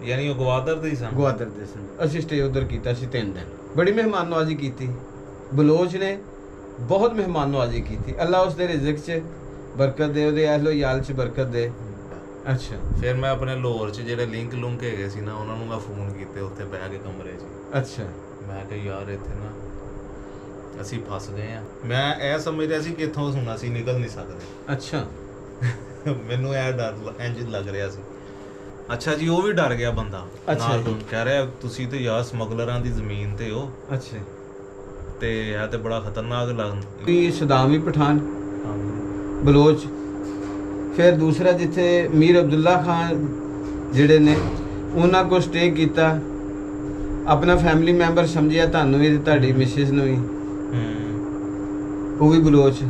ਯਾਨੀ ਉਹ ਗਵਾਦਰ ਦੇ ਹੀ ਸਨ। ਗਵਾਦਰ ਦੇ ਸਨ। ਅਸੀਂ ਸਟੇ ਉਧਰ ਕੀਤਾ ਸੀ 3 ਦਿਨ। ਬੜੀ ਮਹਿਮਾਨ ਨਵਾਜ਼ੀ ਕੀਤੀ ਬਲੋਚ ਨੇ, ਬਹੁਤ ਮਹਿਮਾਨ ਨਵਾਜ਼ੀ ਕੀਤੀ। ਅੱਲਾ ਉਸ ਦੇ ਰਿਜ਼ਕ 'ਚ ਬਰਕਤ ਦੇ, ਉਹਦੇ ਅਹਿਲੋ ਯਾਲ 'ਚ ਬਰਕਤ ਦੇ। ਅੱਛਾ। ਫਿਰ ਮੈਂ ਆਪਣੇ ਲਾਹੌਰ 'ਚ ਜਿਹੜੇ ਲਿੰਕ ਲੁੰਕ ਹੈਗੇ ਸੀ ਨਾ, ਉਹਨਾਂ ਨੂੰ ਮੈਂ ਫੋਨ ਕੀਤੇ ਉੱਥੇ ਬਹਿ ਕੇ ਕਮਰੇ 'ਚ। ਅੱਛਾ। ਮੈਂ ਕਿਹਾ ਯਾਰ ਇੱਥੇ ਨਾ ਅਸੀਂ ਫਸ ਗਏ ਆ। ਮੈਂ ਇਹ ਸਮਝ ਰਿਹਾ ਸੀ ਕਿ ਇੱਥੋਂ ਹੁਣ ਅਸੀਂ ਨਿਕਲ ਨਹੀਂ ਸਕਦੇ। ਅੱਛਾ। ਮੈਨੂੰ ਇਹ ਡਰ ਇੰਜ ਲੱਗ ਰਿਹਾ ਸੀ। ਅੱਛਾ ਜੀ, ਉਹ ਵੀ ਡਰ ਗਿਆ ਬੰਦਾ ਅੱਛਾ ਨਾਲ। ਜੀ। ਕਹਿ ਰਿਹਾ ਤੁਸੀਂ ਤੇ ਯਾਰ ਸਮਗਲਰਾਂ ਦੀ ਜ਼ਮੀਨ ਤੇ ਹੋ, ਅੱਛਾ। ਤੇ ਇਹ ਤੇ ਬੜਾ ਖਤਰਨਾਕ ਵੀ ਸਦਾਮ ਵੀ ਪਠਾਨ ਹਾਂ। ਬਲੋਚ। ਫਿਰ ਦੂਸਰਾ ਜਿੱਥੇ ਮੀਰ ਅਬਦੁੱਲਾ ਖਾਨ ਜਿਹੜੇ ਨੇ, ਉਹਨਾਂ ਕੋਲ ਸਟੇ ਕੀਤਾ। ਆਪਣਾ ਫੈਮਿਲੀ ਮੈਂਬਰ ਸਮਝਿਆ ਤੁਹਾਨੂੰ ਵੀ ਤੇ ਤੁਹਾਡੀ ਮਿਸਿਸ ਨੂੰ ਵੀ। ਉਹ ਵੀ ਬਲੋਚ।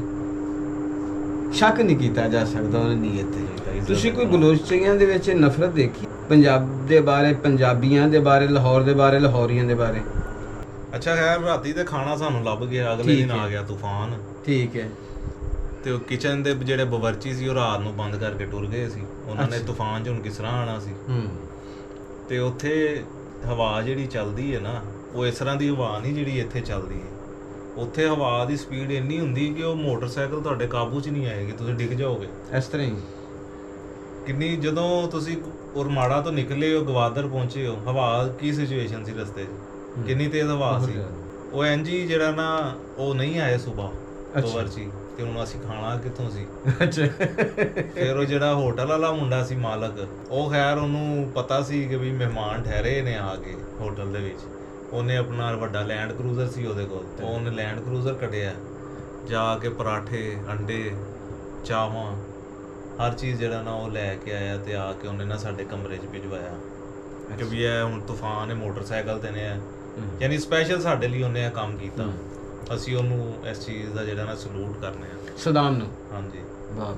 ਸ਼ੱਕ ਨਹੀਂ ਕੀਤਾ ਜਾ ਸਕਦਾ ਉਹਨਾਂ ਦੀ ਨੀਅਤ ਤੇ। ਤੁਸੀਂ ਕੋਈ ਬਲੋਚੀਆਂ ਦੇ ਵਿੱਚ ਨਫ਼ਰਤ ਦੇਖੀ ਪੰਜਾਬ ਦੇ ਬਾਰੇ, ਪੰਜਾਬੀਆਂ ਦੇ ਬਾਰੇ, ਲਾਹੌਰ ਦੇ ਬਾਰੇ, ਲਾਹੌਰੀਆਂ ਦੇ ਬਾਰੇ? ਅੱਛਾ ਖੈਰ, ਰਾਤੀ ਤੇ ਖਾਣਾ ਸਾਨੂੰ ਲੱਭ ਗਿਆ। ਅਗਲੇ ਦਿਨ ਆ ਗਿਆ ਤੂਫਾਨ। ਠੀਕ ਹੈ। ਤੇ ਉਹ ਕਿਚਨ ਦੇ ਜਿਹੜੇ ਬਾਵਰਚੀ ਸੀ ਉਹ ਰਾਤ ਨੂੰ ਬੰਦ ਕਰਕੇ ਟੁਰ ਗਏ ਸੀ। ਉਹਨਾਂ ਨੇ ਤੂਫਾਨ 'ਚ ਹੁਣ ਕਿਸ ਤਰ੍ਹਾਂ ਆਣਾ ਸੀ। ਤੇ ਉੱਥੇ ਹਵਾ ਜਿਹੜੀ ਚੱਲਦੀ ਹੈ ਨਾ, ਉਹ ਇਸ ਤਰ੍ਹਾਂ ਦੀ ਹਵਾ ਨਹੀਂ ਜਿਹੜੀ ਇੱਥੇ ਚੱਲਦੀ ਹੈ। ਉੱਥੇ ਹਵਾ ਦੀ ਸਪੀਡ ਇੰਨੀ ਹੁੰਦੀ ਕਿ ਉਹ ਮੋਟਰਸਾਈਕਲ ਤੁਹਾਡੇ ਕਾਬੂ 'ਚ ਨਹੀਂ ਆਏਗੀ, ਤੁਸੀਂ ਡਿੱਗ ਜਾਓਗੇ ਇਸ ਤਰ੍ਹਾਂ ਹੀ। ਕਿੰਨੀ ਜਦੋਂ ਤੁਸੀਂ ਉਰਮਾੜਾ ਤੋਂ ਨਿਕਲੇ ਹੋ, ਗਵਾਦਰ ਪਹੁੰਚੇ ਹੋ, ਹਵਾ ਕੀ ਸਿਚੁਏਸ਼ਨ ਸੀ ਰਸਤੇ 'ਚ, ਕਿੰਨੀ ਤੇਜ਼ ਹਵਾ ਸੀ। ਉਹ ਐਨਜੀ ਜਿਹੜਾ ਨਾ, ਉਹ ਨਹੀਂ ਆਏ ਸੁਬਾਹ ਬਾਵਰਚੀ। ਤੇ ਹੁਣ ਅਸੀਂ ਖਾਣਾ ਕਿੱਥੋਂ ਸੀ? ਅੱਛਾ। ਫਿਰ ਉਹ ਜਿਹੜਾ ਹੋਟਲ ਵਾਲਾ ਮੁੰਡਾ ਸੀ ਮਾਲਕ, ਉਹ ਖੈਰ ਉਹਨੂੰ ਪਤਾ ਸੀ ਕਿ ਵੀ ਮਹਿਮਾਨ ਠਹਿਰੇ ਨੇ ਆ ਕੇ ਹੋਟਲ ਦੇ ਵਿੱਚ। ਉਹਨੇ ਆਪਣਾ ਵੱਡਾ ਲੈਂਡ ਕਰੂਜ਼ਰ ਸੀ ਉਹਦੇ ਕੋਲ, ਉਹਨੇ ਲੈਂਡ ਕਰੂਜ਼ਰ ਕੱਢਿਆ, ਜਾ ਕੇ ਪਰਾਠੇ, ਅੰਡੇ, ਚਾਹਾਂ, ਹਰ ਚੀਜ਼ ਜਿਹੜਾ ਨਾ ਉਹ ਲੈ ਕੇ ਆਇਆ। ਤੇ ਆ ਕੇ ਉਹਨੇ ਨਾ ਸਾਡੇ ਕਮਰੇ 'ਚ ਭਿਜਵਾਇਆ ਕਿ ਵੀ ਇਹ ਹੁਣ ਤੂਫਾਨ ਹੈ, ਮੋਟਰਸਾਈਕਲ ਤੇ ਨੇ। ਯਾਨੀ ਸਪੈਸ਼ਲ ਸਾਡੇ ਲਈ ਉਹਨੇ ਇਹ ਕੰਮ ਕੀਤਾ। ਅਸੀਂ ਉਹਨੂੰ ਇਸ ਚੀਜ਼ ਦਾ ਜਿਹੜਾ ਨਾ ਸਲੂਟ ਕਰਨੇ ਆ, ਸਦਾਮ ਨੂੰ। ਹਾਂਜੀ। ਵਾਹ।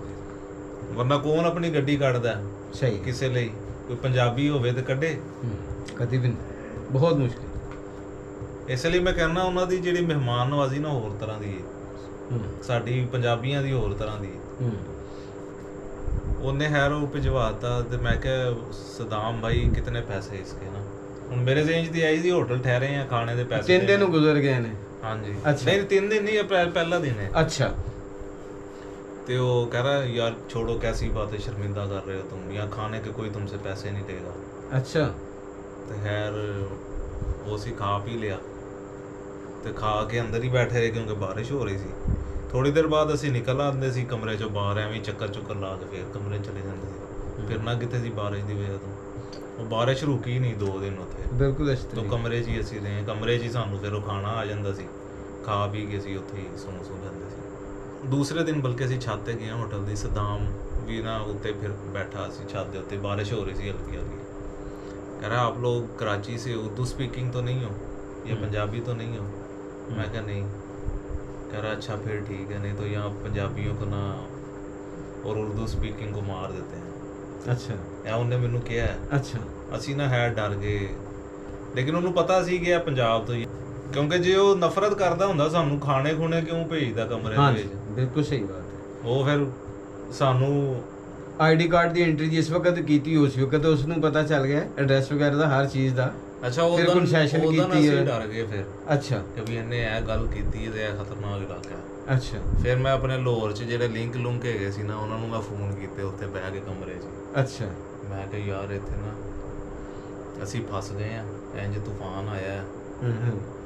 ਵਰਨਾ ਕੌਣ ਆਪਣੀ ਗੱਡੀ ਕੱਢਦਾ ਸਹੀ ਕਿਸੇ ਲਈ? ਕੋਈ ਪੰਜਾਬੀ ਹੋਵੇ ਤੇ ਕੱਢੇ, ਕਦੀ ਵੀ ਨਹੀਂ। ਬਹੁਤ ਮੁਸ਼ਕਿਲ। ਇਸ ਲਈ ਮੈਂ ਕਹਿੰਦਾ ਉਹਨਾਂ ਦੀ ਜਿਹੜੀ ਮਹਿਮਾਨ ਨਵਾਜ਼ੀ ਨਾ ਹੋਰ ਤਰ੍ਹਾਂ ਦੀ ਹੈ, ਸਾਡੀ ਪੰਜਾਬੀਆਂ ਦੀ ਹੋਰ ਤਰ੍ਹਾਂ ਦੀ ਹੈ। ਉਹਨੇ ਖੈਰ ਉਹ ਭਿਜਵਾਤਾ। ਤੇ ਮੈਂ ਕਿਹਾ ਸਦਾਮ ਭਾਈ ਕਿਤਨੇ ਪੈਸੇ ਇਸਕੇ ਨਾ। ਹੁਣ ਮੇਰੇ ਰੇਂਜ ਦੀ ਆਈ ਸੀ, ਹੋਟਲ ਠਹਿਰੇ ਆ, ਖਾਣੇ ਦੇ ਪੈਸੇ 3 ਦਿਨ ਗੁਜ਼ਰ ਗਏ ਨੇ। ਹਾਂਜੀ। अच्छा। नहीं 3 दिन नहीं, पहला दिन है। अच्छा। तो वो कह रहा है यार छोड़ो, कैसी बात है, शर्मिंदा कर रहे हो तुम, यहाँ खाने के कोई तुमसे पैसे नहीं देगा। अच्छा। तो खैर वो सी खा पी लिया, तो खा के अंदर ही बैठे रहे क्योंकि बारिश हो रही सी। थोड़ी देर बाद असी निकल आते सी कमरे चो बाहर, एवं चक्कर चुक्कर ला के फिर कमरे चले जाते सी। फिरना कितने सी बारिश की वजह तो। ਉਹ ਬਾਰਿਸ਼ ਰੁਕੀ ਨਹੀਂ 2 ਦਿਨ ਉੱਥੇ ਬਿਲਕੁਲ। ਇਸ ਤੋਂ ਕਮਰੇ 'ਚ ਹੀ ਅਸੀਂ ਰਹੇ। ਕਮਰੇ 'ਚ ਹੀ ਸਾਨੂੰ ਫਿਰ ਉਹ ਖਾਣਾ ਆ ਜਾਂਦਾ ਸੀ, ਖਾ ਪੀ ਕੇ ਅਸੀਂ ਉੱਥੇ ਹੀ ਸੌਂ ਜਾਂਦੇ ਸੀ। ਦੂਸਰੇ ਦਿਨ ਬਲਕਿ ਅਸੀਂ ਛੱਤ ਤੇ ਗਏ ਹੋਟਲ ਦੀ। ਸਦਾਮ ਵੀ ਨਾ ਉੱਤੇ ਫਿਰ ਬੈਠਾ ਸੀ ਛੱਤ ਦੇ ਉੱਤੇ, ਬਾਰਿਸ਼ ਹੋ ਰਹੀ ਸੀ ਹਲਕੀ ਹਲਕੀ। कह रहा आप लोग कराची से उर्दू स्पीकिंग तो नहीं हो या पंजाबी तो नहीं हो? मैं कहा नहीं। कह रहा अच्छा फिर ठीक है, नहीं तो यहाँ पंजाबियों को ना और उर्दू स्पीकिंग को मार देते हैं। अच्छा। ਇਹ ਉਹਨੇ ਮੈਨੂੰ ਕਿਹਾ। ਅੱਛਾ। ਅਸੀਂ ਨਾ ਹੈ ਡਰ ਗਏ, ਲੇਕਿਨ ਉਹਨੂੰ ਪਤਾ ਸੀ ਕਿ ਇਹ ਪੰਜਾਬ ਤੋਂ ਹੀ, ਕਿਉਂਕਿ ਜੇ ਉਹ ਨਫ਼ਰਤ ਕਰਦਾ ਹੁੰਦਾ ਸਾਨੂੰ ਖਾਣੇ ਖੁਣੇ ਕਿਉਂ ਭੇਜਦਾ ਕਮਰੇ ਦੇ ਵਿੱਚ? ਬਿਲਕੁਲ ਸਹੀ ਬਾਤ ਹੈ। ਉਹ ਫਿਰ ਸਾਨੂੰ ਆਈਡੀ ਕਾਰਡ ਦੀ ਐਂਟਰੀ ਜਿਸ ਵਕਤ ਕੀਤੀ, ਉਸ ਵਕਤ ਉਸ ਨੂੰ ਪਤਾ ਚੱਲ ਗਿਆ ਐਡਰੈਸ ਵਗੈਰਾ ਦਾ, ਹਰ ਚੀਜ਼ ਦਾ। ਅੱਛਾ ਉਹ ਫਿਰ ਕਨਸੈਸ਼ਨ ਕੀਤੀ ਅਸੀਂ ਹੈ। ਡਰ ਗਏ ਫਿਰ। ਅੱਛਾ। ਕਿ ਵੀ ਇਹਨੇ ਇਹ ਗੱਲ ਕੀਤੀ ਤੇ ਇਹ ਖਤਰਨਾਕ ਇਲਾਕਾ ਹੈ। ਅੱਛਾ। ਫਿਰ ਮੈਂ ਆਪਣੇ ਲਾਹੌਰ 'ਚ ਜਿਹੜੇ ਲਿੰਕ ਲੁੰਕ ਹੈਗੇ ਸੀ ਨਾ, ਉਹਨਾਂ ਨੂੰ ਮੈਂ ਫੋਨ ਕੀਤੇ ਉੱਥੇ ਬਹਿ ਕੇ ਕਮਰੇ 'ਚ। ਅੱਛਾ। ਮੈਂ ਕਿਹਾ ਯਾਰ ਇੱਥੇ ਨਾ ਅਸੀਂ ਫਸ ਗਏ ਆ, ਇੰਜ ਤੂਫਾਨ ਆਇਆ।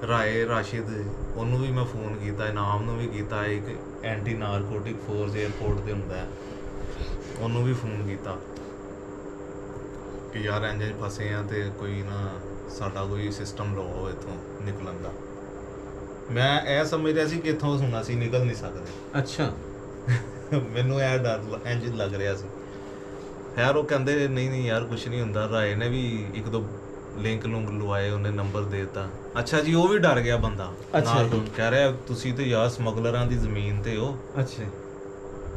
ਰਾਏ ਰਾਸ਼ਿਦ, ਉਹਨੂੰ ਵੀ ਮੈਂ ਫੋਨ ਕੀਤਾ, ਇਨਾਮ ਨੂੰ ਵੀ ਕੀਤਾ, ਇੱਕ ਐਂਟੀ ਨਾਰਕੋਟਿਕ ਫੋਰਸ 에ਅਰਪੋਰਟ ਤੇ ਹੁੰਦਾ, ਉਹਨੂੰ ਵੀ ਫੋਨ ਕੀਤਾ ਕਿ ਯਾਰ ਇੰਜ ਫਸੇ ਆ ਤੇ ਕੋਈ ਨਾ ਸਾਡਾ ਕੋਈ ਸਿਸਟਮ ਲਾਓ ਇੱਥੋਂ ਨਿਕਲਣ ਦਾ। ਮੈਂ ਇਹ ਸਮਝ ਰਿਹਾ ਸੀ ਕਿ ਇੱਥੋਂ ਹੁਣ ਅਸੀਂ ਨਿਕਲ ਨਹੀਂ ਸਕਦੇ। ਅੱਛਾ। ਮੈਨੂੰ ਇਹ ਡਰ ਇੰਜ ਲੱਗ ਰਿਹਾ ਸੀ। ਖੈਰ ਉਹ ਕਹਿੰਦੇ ਨਹੀਂ ਯਾਰ ਕੁਛ ਨਹੀਂ ਹੁੰਦਾ। ਰਾਏ ਨੇ ਵੀ 1-2 ਲਿੰਕ ਲੁੰਕ ਲਵਾਏ, ਉਹਨੇ ਨੰਬਰ ਦੇ ਦਿੱਤਾ। ਅੱਛਾ ਜੀ, ਉਹ ਵੀ ਡਰ ਗਿਆ ਬੰਦਾ ਨਾਲ। ਕਹਿ ਰਿਹਾ ਤੁਸੀਂ ਤੇ ਯਾਰ ਸਮਗਲਰਾਂ ਦੀ ਜ਼ਮੀਨ ਤੇ ਹੋ। ਅੱਛਾ।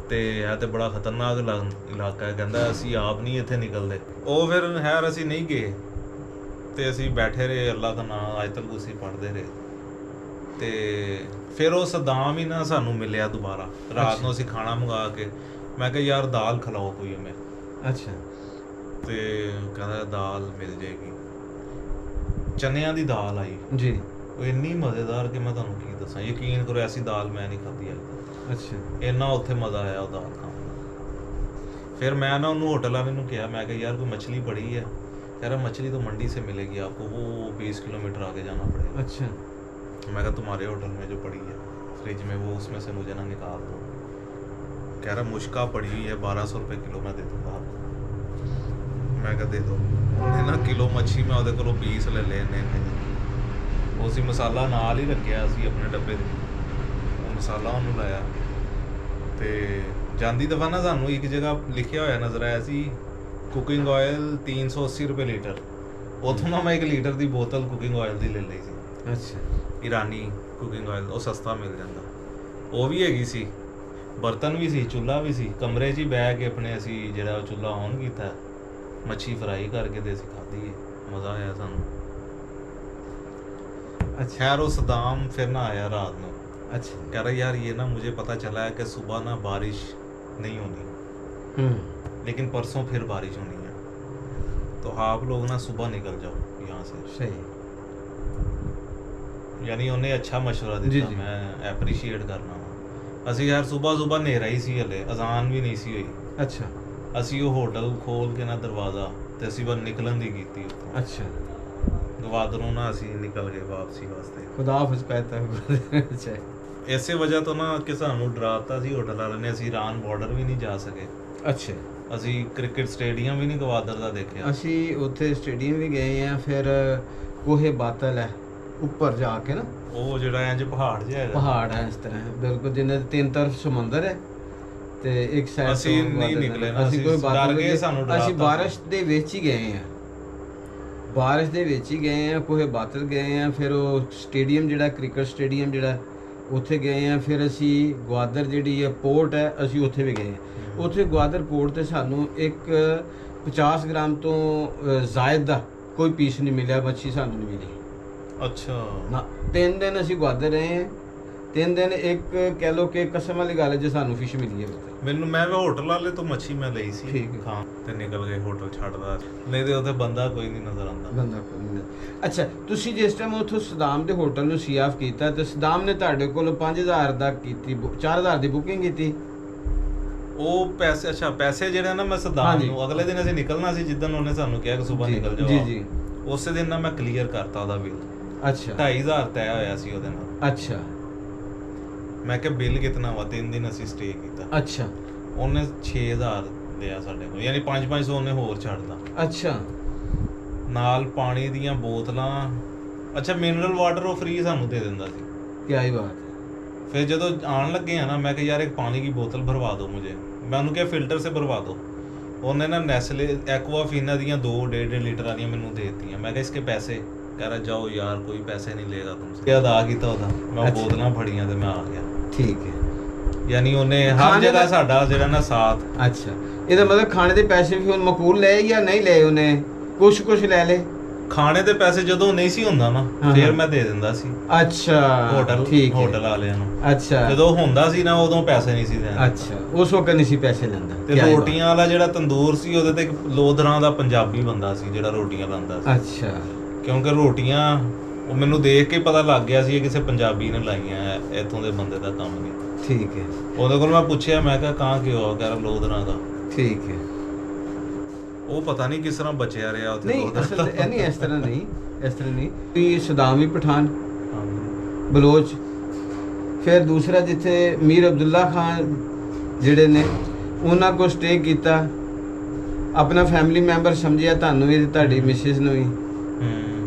ਤੇ ਇਹ ਤੇ ਬੜਾ ਖਤਰਨਾਕ ਇਲਾਕਾ ਹੈ। ਕਹਿੰਦਾ ਅਸੀਂ ਆਪ ਨਹੀਂ ਇੱਥੇ ਨਿਕਲਦੇ। ਉਹ ਫਿਰ ਖੈਰ ਅਸੀਂ ਨਹੀਂ ਗਏ ਤੇ ਅਸੀਂ ਬੈਠੇ ਰਹੇ, ਅੱਲਾ ਦਾ ਨਾਮ ਆਇਤਲ ਕੁਰਸੀ ਪੜ੍ਹਦੇ ਰਹੇ। ਤੇ ਫਿਰ ਉਹ ਸਦਾਮ ਹੀ ਨਾ ਸਾਨੂੰ ਮਿਲਿਆ ਦੁਬਾਰਾ ਰਾਤ ਨੂੰ। ਅਸੀਂ ਖਾਣਾ ਮੰਗਾ ਕੇ, ਮੈਂ ਕਿਹਾ ਯਾਰ ਦਾਲ ਖਿਲਾਓ ਕੋਈ ਹਮੇ। ਅੱਛਾ। ਤੇ ਕਹਿੰਦਾ ਦਾਲ ਮਿਲ ਜਾਏਗੀ, ਚਨਿਆਂ ਦੀ ਦਾਲ ਆਈ, ਜੀ। ਉਹ ਇੰਨੀ ਮਜ਼ੇਦਾਰ ਕਿ ਮੈਂ ਤੁਹਾਨੂੰ ਕੀ ਦੱਸਾਂ, ਯਕੀਨ ਕਰੋ ਐਸੀ ਦਾਲ ਮੈਂ ਨਹੀਂ ਖਾਧੀ ਅੱਜ ਤੱਕ। ਅੱਛਾ। ਇੰਨਾ ਉੱਥੇ ਮਜ਼ਾ ਆਇਆ ਉਹ ਦਾਲ ਖਾਣ ਦਾ। फिर मैं ना उन्होंने होटल वाले ने कहा, मैं कहा यार कोई मछली पड़ी है, कह रहा मछली तो मंडी से मिलेगी आपको, वो 20 किलोमीटर आगे जाना पड़ेगा। अच्छा। मैं कहा तुम्हारे होटल में जो पड़ी है फ्रिज में वो उसमें से मुझे ना निकाल दो। कह रहा मुश्का पड़ी हुई है 1200 रुपये किलो मैं दे दूँगा आपको। मैं कहा दे दो। उन्हें ना किलो मच्छी मैं ਉਹਦੇ ਕੋਲੋਂ 20 ले लेने ਉਹ ਸੀ ਮਸਾਲਾ ਨਾਲ ਹੀ ਰੱਖਿਆ ਸੀ ਆਪਣੇ ਡੱਬੇ ਦੇ, ਉਹ ਮਸਾਲਾ ਉਹਨੂੰ ਲਾਇਆ ਤੇ ਜਾਂਦੀ ਦਫਾ ਨਾ ਸਾਨੂੰ ਇੱਕ ਜਗ੍ਹਾ ਲਿਖਿਆ ਹੋਇਆ ਨਜ਼ਰ ਆਇਆ ਸੀ ਕੁਕਿੰਗ ਆਇਲ 380 ਰੁਪਏ ਲੀਟਰ। ਉੱਥੋਂ ਨਾ ਮੈਂ 1 ਲੀਟਰ ਦੀ ਬੋਤਲ ਕੁਕਿੰਗ ਆਇਲ ਦੀ ਲੈ ਲਈ ਸੀ। ਅੱਛਾ। ਇਰਾਨੀ ਕੁਕਿੰਗ ਆਇਲ, ਉਹ ਸਸਤਾ ਮਿਲ ਜਾਂਦਾ, ਉਹ ਵੀ ਹੈਗੀ ਸੀ, ਬਰਤਨ ਵੀ ਸੀ, ਚੁੱਲ੍ਹਾ ਵੀ ਸੀ। ਕਮਰੇ 'ਚ ਹੀ ਬਹਿ ਕੇ ਆਪਣੇ ਅਸੀਂ ਜਿਹੜਾ ਉਹ ਚੁੱਲ੍ਹਾ ਔਨ ਕੀਤਾ, ਮੱਛੀ ਫਰਾਈ ਕਰਕੇ ਤੇ ਅਸੀਂ ਖਾਧੀ ਹੈ, ਮਜ਼ਾ ਆਇਆ ਸਾਨੂੰ। अच्छा। खैर वो सदाम फिर ना आया रात में। अच्छा। कह रहा यार ये ना मुझे पता चला है कि सुबह ना बारिश नहीं होनी, लेकिन परसों फिर बारिश होनी है, तो आप लोग ना सुबह निकल जाओ यहाँ से। सही। यानी उन्हें अच्छा मशवरा जी, दिता, जी। मैं एप्रीशिएट करना वा। ਅਸੀਂ ਯਾਰ ਸੁਬਹ ਹਨੇਰਾ ਹੀ ਸੀ, ਹਲੇ ਅਜ਼ਾਨ ਵੀ ਨਹੀਂ ਸੀ ਹੋਈ। अच्छा। ਅਸੀਂ ਉਹ ਹੋਟਲ ਖੋਲ ਕੇ ਨਾ ਦਰਵਾਜ਼ਾ ਤੇ ਅਸੀਂ ਬਸ ਨਿਕਲਣ ਦੀ ਕੀਤੀ ਉੱਥੋਂ। अच्छा। ਗਵਾਦਰੋਂ ਨਾ ਅਸੀਂ ਨਿਕਲ ਗਏ ਵਾਪਸੀ ਵਾਸਤੇ। खुदा हाफिज कहता है। अच्छा। ਇਸੇ ਵਜ੍ਹਾ ਤੋਂ ਨਾ ਕਿ ਸਾਨੂੰ ਡਰਾਤਾ ਸੀ ਹੋਟਲ ਵਾਲਿਆਂ ਨੇ, ਅਸੀਂ ਇਰਾਨ ਬਾਰਡਰ ਵੀ ਨਹੀਂ ਜਾ ਸਕੇ। ਅੱਛਾ। ਅਸੀਂ ਕ੍ਰਿਕਟ ਸਟੇਡੀਅਮ ਵੀ ਨਹੀਂ ਗਵਾਦਰ ਦਾ ਦੇਖਿਆ। ਅਸੀਂ ਉੱਥੇ ਸਟੇਡੀਅਮ ਵੀ ਗਏ ਆ, ਫਿਰ ਕੋਹੇ ਬਾਤਲ ਹੈ ਉੱਪਰ ਜਾ ਕੇ ਨਾ, ਉਹ ਜਿਹੜਾ ਇੰਜ ਪਹਾੜ ਜਿਹਾ ਹੈਗਾ, ਪਹਾੜ ਹੈ ਇਸ ਤਰ੍ਹਾਂ ਬਿਲਕੁਲ, ਜਿੰਨੇ ਤਿੰਨ ਤਰਫ ਸਮੁੰਦਰ ਹੈ ਤੇ ਇੱਕ ਸਾਈਡ ਅਸੀਂ ਨਹੀਂ ਨਿਕਲੇ ਨਾ, ਅਸੀਂ ਕੋਈ ਬਾਤ ਡਰ ਗਏ, ਸਾਨੂੰ ਡਰਾਤਾ। ਅਸੀਂ ਬਾਰਿਸ਼ ਦੇ ਵਿੱਚ ਹੀ ਗਏ ਆ, ਬਾਰਿਸ਼ ਦੇ ਵਿੱਚ ਹੀ ਗਏ ਆ, ਕੋਹੇ ਬਾਤਲ ਗਏ ਆ, ਫਿਰ ਉਹ ਸਟੇਡੀਅਮ ਜਿਹੜਾ ਕ੍ਰਿਕਟ ਸਟੇਡੀਅਮ ਜਿਹੜਾ ਉੱਥੇ ਗਏ ਆ, ਫਿਰ ਅਸੀਂ ਗਵਾਦਰ ਜਿਹੜੀ ਹੈ ਪੋਰਟ ਹੈ ਅਸੀਂ ਉੱਥੇ ਵੀ ਗਏ ਆ। ਉੱਥੇ ਗਵਾਦਰ ਪੋਰਟ ਤੇ ਸਾਨੂੰ ਇੱਕ 50 ਗ੍ਰਾਮ ਤੋਂ ਜ਼ਾਇਦ ਦਾ ਕੋਈ ਪੀਸ ਨਹੀਂ ਮਿਲਿਆ, ਮੱਛੀ ਸਾਨੂੰ ਨਹੀਂ ਮਿਲੀ। ਅੱਛਾ। ਨਾ 3 ਦਿਨ ਅਸੀਂ ਗਵਾਦਰ ਰਹੇ ਹਾਂ, 3 ਦਿਨ ਇੱਕ ਕਹਿ ਲੋ ਕਿ ਕਸਮ ਵਾਲੀ ਗੱਲ ਹੈ ਜੇ ਸਾਨੂੰ ਫਿਸ਼ ਮਿਲੀ ਹੈ ਉੱਥੇ। ਮੈਂ ਵੀ ਹੋਟਲ ਵਾਲੇ ਤੋਂ ਮੱਛੀ ਮੈਂ ਲਈ ਸੀ, ਠੀਕ ਹੈ। ਖਾਂ ਤੇ ਨਿਕਲ ਗਏ ਹੋਟਲ ਛੱਡਦਾ, ਨਹੀਂ ਤੇ ਉੱਥੇ ਬੰਦਾ ਕੋਈ ਨਹੀਂ ਨਜ਼ਰ ਆਉਂਦਾ। ਬੰਦਾ ਕੋਈ ਨਹੀਂ। ਅੱਛਾ, ਤੁਸੀਂ ਜਿਸ ਟਾਈਮ ਉੱਥੋਂ ਸਦਾਮ ਦੇ ਹੋਟਲ ਨੂੰ ਸੀਆਫ ਕੀਤਾ ਤੇ ਸਦਾਮ ਨੇ ਤੁਹਾਡੇ ਕੋਲ 5000 ਦਾ ਕੀਤੀ, 4000 ਦੀ ਬੁਕਿੰਗ ਕੀਤੀ। ਉਹ ਪੈਸੇ, ਅੱਛਾ ਪੈਸੇ ਜਿਹੜੇ ਨਾ ਮੈਂ ਸਦਾਮ ਹਾਂਜੀ। ਨੂੰ ਅਗਲੇ ਦਿਨ ਅਸੀਂ ਨਿਕਲਣਾ ਸੀ, ਜਿੱਦਣ ਉਹਨੇ ਸਾਨੂੰ ਕਿਹਾ ਕਿ ਸਵੇਰ ਜੀ, ਨਿਕਲ ਜਾਓ ਜੀ ਆਪ। ਜੀ। ਉਸੇ ਦਿਨ ਨਾ ਮੈਂ ਕਲੀਅਰ ਕਰਤਾ ਉਹਦਾ ਬਿੱਲ। ਅੱਛਾ। 2500 ਤੈਅ ਹੋਇਆ ਸੀ ਉਹਦੇ ਨਾਲ। ਅੱਛਾ। ਮੈਂ ਕਿਹਾ ਬਿੱਲ ਕਿਤਨਾ ਵਾ, 3 ਦਿਨ ਅਸੀਂ ਸਟੇ ਕੀਤਾ। ਅੱਛਾ। ਉਹਨੇ 6000 ਲਿਆ ਸਾਡੇ ਕੋਲ, ਯਾਨੀ 500 ਉਹਨੇ ਹੋਰ ਛੱਡਦਾ, ਅੱਛਾ। ਨਾਲ ਪਾਣੀ ਦੀਆਂ ਬੋਤਲਾਂ। ਅੱਛਾ, ਮਿਨਰਲ ਵਾਟਰ ਉਹ ਫ੍ਰੀ ਸਾਨੂੰ ਦੇ ਦਿੰਦਾ ਸੀ। ਕੀ ਹੀ ਬਾਤ ਹੈ। फिर ਜਦੋਂ ਆਣ ਲੱਗੇ ਆ ਨਾ, मैं कहा यार एक पानी की बोतल भरवा दो मुझे, मैं उन्होंने कहा फिल्टर से भरवा दो। ਉਹਨੇ ਨਾ ਨੈਸਲੇ ਐਕਵਾਫੀਨਾ ਦੀਆਂ 2.5 ਲੀਟਰ ਵਾਲੀਆਂ ਮੈਨੂੰ ਦੇ ਦਿੱਤੀਆਂ। ਮੈਂ ਕਿਹਾ ਇਸਕੇ ਪੈਸੇ, कह रहा जाओ यार कोई पैसे नहीं लेगा तुमसे। अदा ਕੀਤਾ ਉਹਦਾ, ਮੈਂ ਅੱਛਾ। ਬੋਤਲਾਂ ਫੜੀਆਂ ਤੇ ਮੈਂ ਆ ਗਿਆ। ਠੀਕ ਹੈ। ਯਾਨੀ ਉਹਨੇ ਹਰ ਖਾਣੇ ਜਗ੍ਹਾ ਦਾ- ਸਾਡਾ ਜਿਹੜਾ ਨਾ ਸਾਥ। ਅੱਛਾ, ਇਹਦਾ ਮਤਲਬ ਖਾਣੇ ਦੇ ਪੈਸੇ ਵੀ ਹੁਣ ਮਕੂਲ ਲਏ ਜਾਂ ਨਹੀਂ ਲਏ ਉਹਨੇ? ਕੁਛ ਲੈ ਲੇ। ਖਾਣੇ ਦੇ ਪੈਸੇ ਜਦੋਂ ਨਹੀਂ ਸੀ ਹੁੰਦਾ ਨਾ, ਹਾਂ, ਫਿਰ ਹਾਂ। ਮੈਂ ਦੇ ਦਿੰਦਾ ਸੀ ਅੱਛਾ। ਹੋਟਲ ਠੀਕ ਹੈ। ਹੋਟਲ ਵਾਲਿਆਂ ਨੂੰ। ਅੱਛਾ। ਜਦੋਂ ਹੁੰਦਾ ਸੀ ਨਾ ਉਦੋਂ ਪੈਸੇ ਨਹੀਂ ਸੀ ਦੇਣਾ। ਅੱਛਾ, ਉਸ ਵਕਤ ਨਹੀਂ ਸੀ ਪੈਸੇ ਲੈਂਦਾ। ਤੇ ਕਿਆ ਹੀ ਬਾਤ। ਰੋਟੀਆਂ ਵਾਲਾ ਜਿਹੜਾ ਤੰਦੂਰ ਸੀ, ਉਹਦੇ ਤੇ ਇੱਕ ਲੋਧਰਾਂ ਦਾ ਪੰਜਾਬੀ ਬੰਦਾ ਸੀ ਜਿਹੜਾ ਰੋਟੀਆਂ ਲਾਉਂਦਾ ਸੀ। ਅੱਛਾ। ਕਿਉਂਕਿ ਰੋਟੀਆਂ ਉਹ ਮੈਨੂੰ ਦੇਖ ਕੇ ਪਤਾ ਲੱਗ ਗਿਆ ਸੀ ਇਹ ਕਿਸੇ ਪੰਜਾਬੀ ਨੇ ਲਾਈਆਂ ਹੈ, ਇੱਥੋਂ ਦੇ ਬੰਦੇ ਦਾ ਕੰਮ ਨਹੀਂ। ਠੀਕ ਹੈ। ਉਹਦੇ ਕੋਲ ਮੈਂ ਪੁੱਛਿਆ, ਮੈਂ ਕਿਹਾ ਕਾਂ ਕਿਉਂ? ਕਹਿ ਰਿਹਾ ਲੋਧਰਾਂ ਦਾ। ਠੀਕ ਹੈ। ਉਹ ਪਤਾ ਨਹੀਂ ਕਿਸ ਤਰ੍ਹਾਂ ਬਚਿਆ ਰਿਹਾ ਉੱਥੇ ਨਹੀਂ ਲੋਧਰਾਂ ਅਸਲ ਇਹ ਨਹੀਂ, ਇਸ ਤਰ੍ਹਾਂ ਨਹੀਂ, ਇਸ ਤਰ੍ਹਾਂ ਨਹੀਂ। ਤੁਸੀਂ ਸਦਾਮੀ ਪਠਾਨ, ਹਾਂ। ਬਲੋਚ, ਫਿਰ ਦੂਸਰਾ ਜਿੱਥੇ ਮੀਰ ਅਬਦੁੱਲਾ ਖਾਨ ਜਿਹੜੇ ਨੇ ਉਹਨਾਂ ਕੋਲ ਸਟੇ ਕੀਤਾ, ਆਪਣਾ ਫੈਮਿਲੀ ਮੈਂਬਰ ਸਮਝਿਆ ਤੁਹਾਨੂੰ ਵੀ ਤੇ ਤੁਹਾਡੀ ਮਿਸਿਸ ਨੂੰ ਵੀ,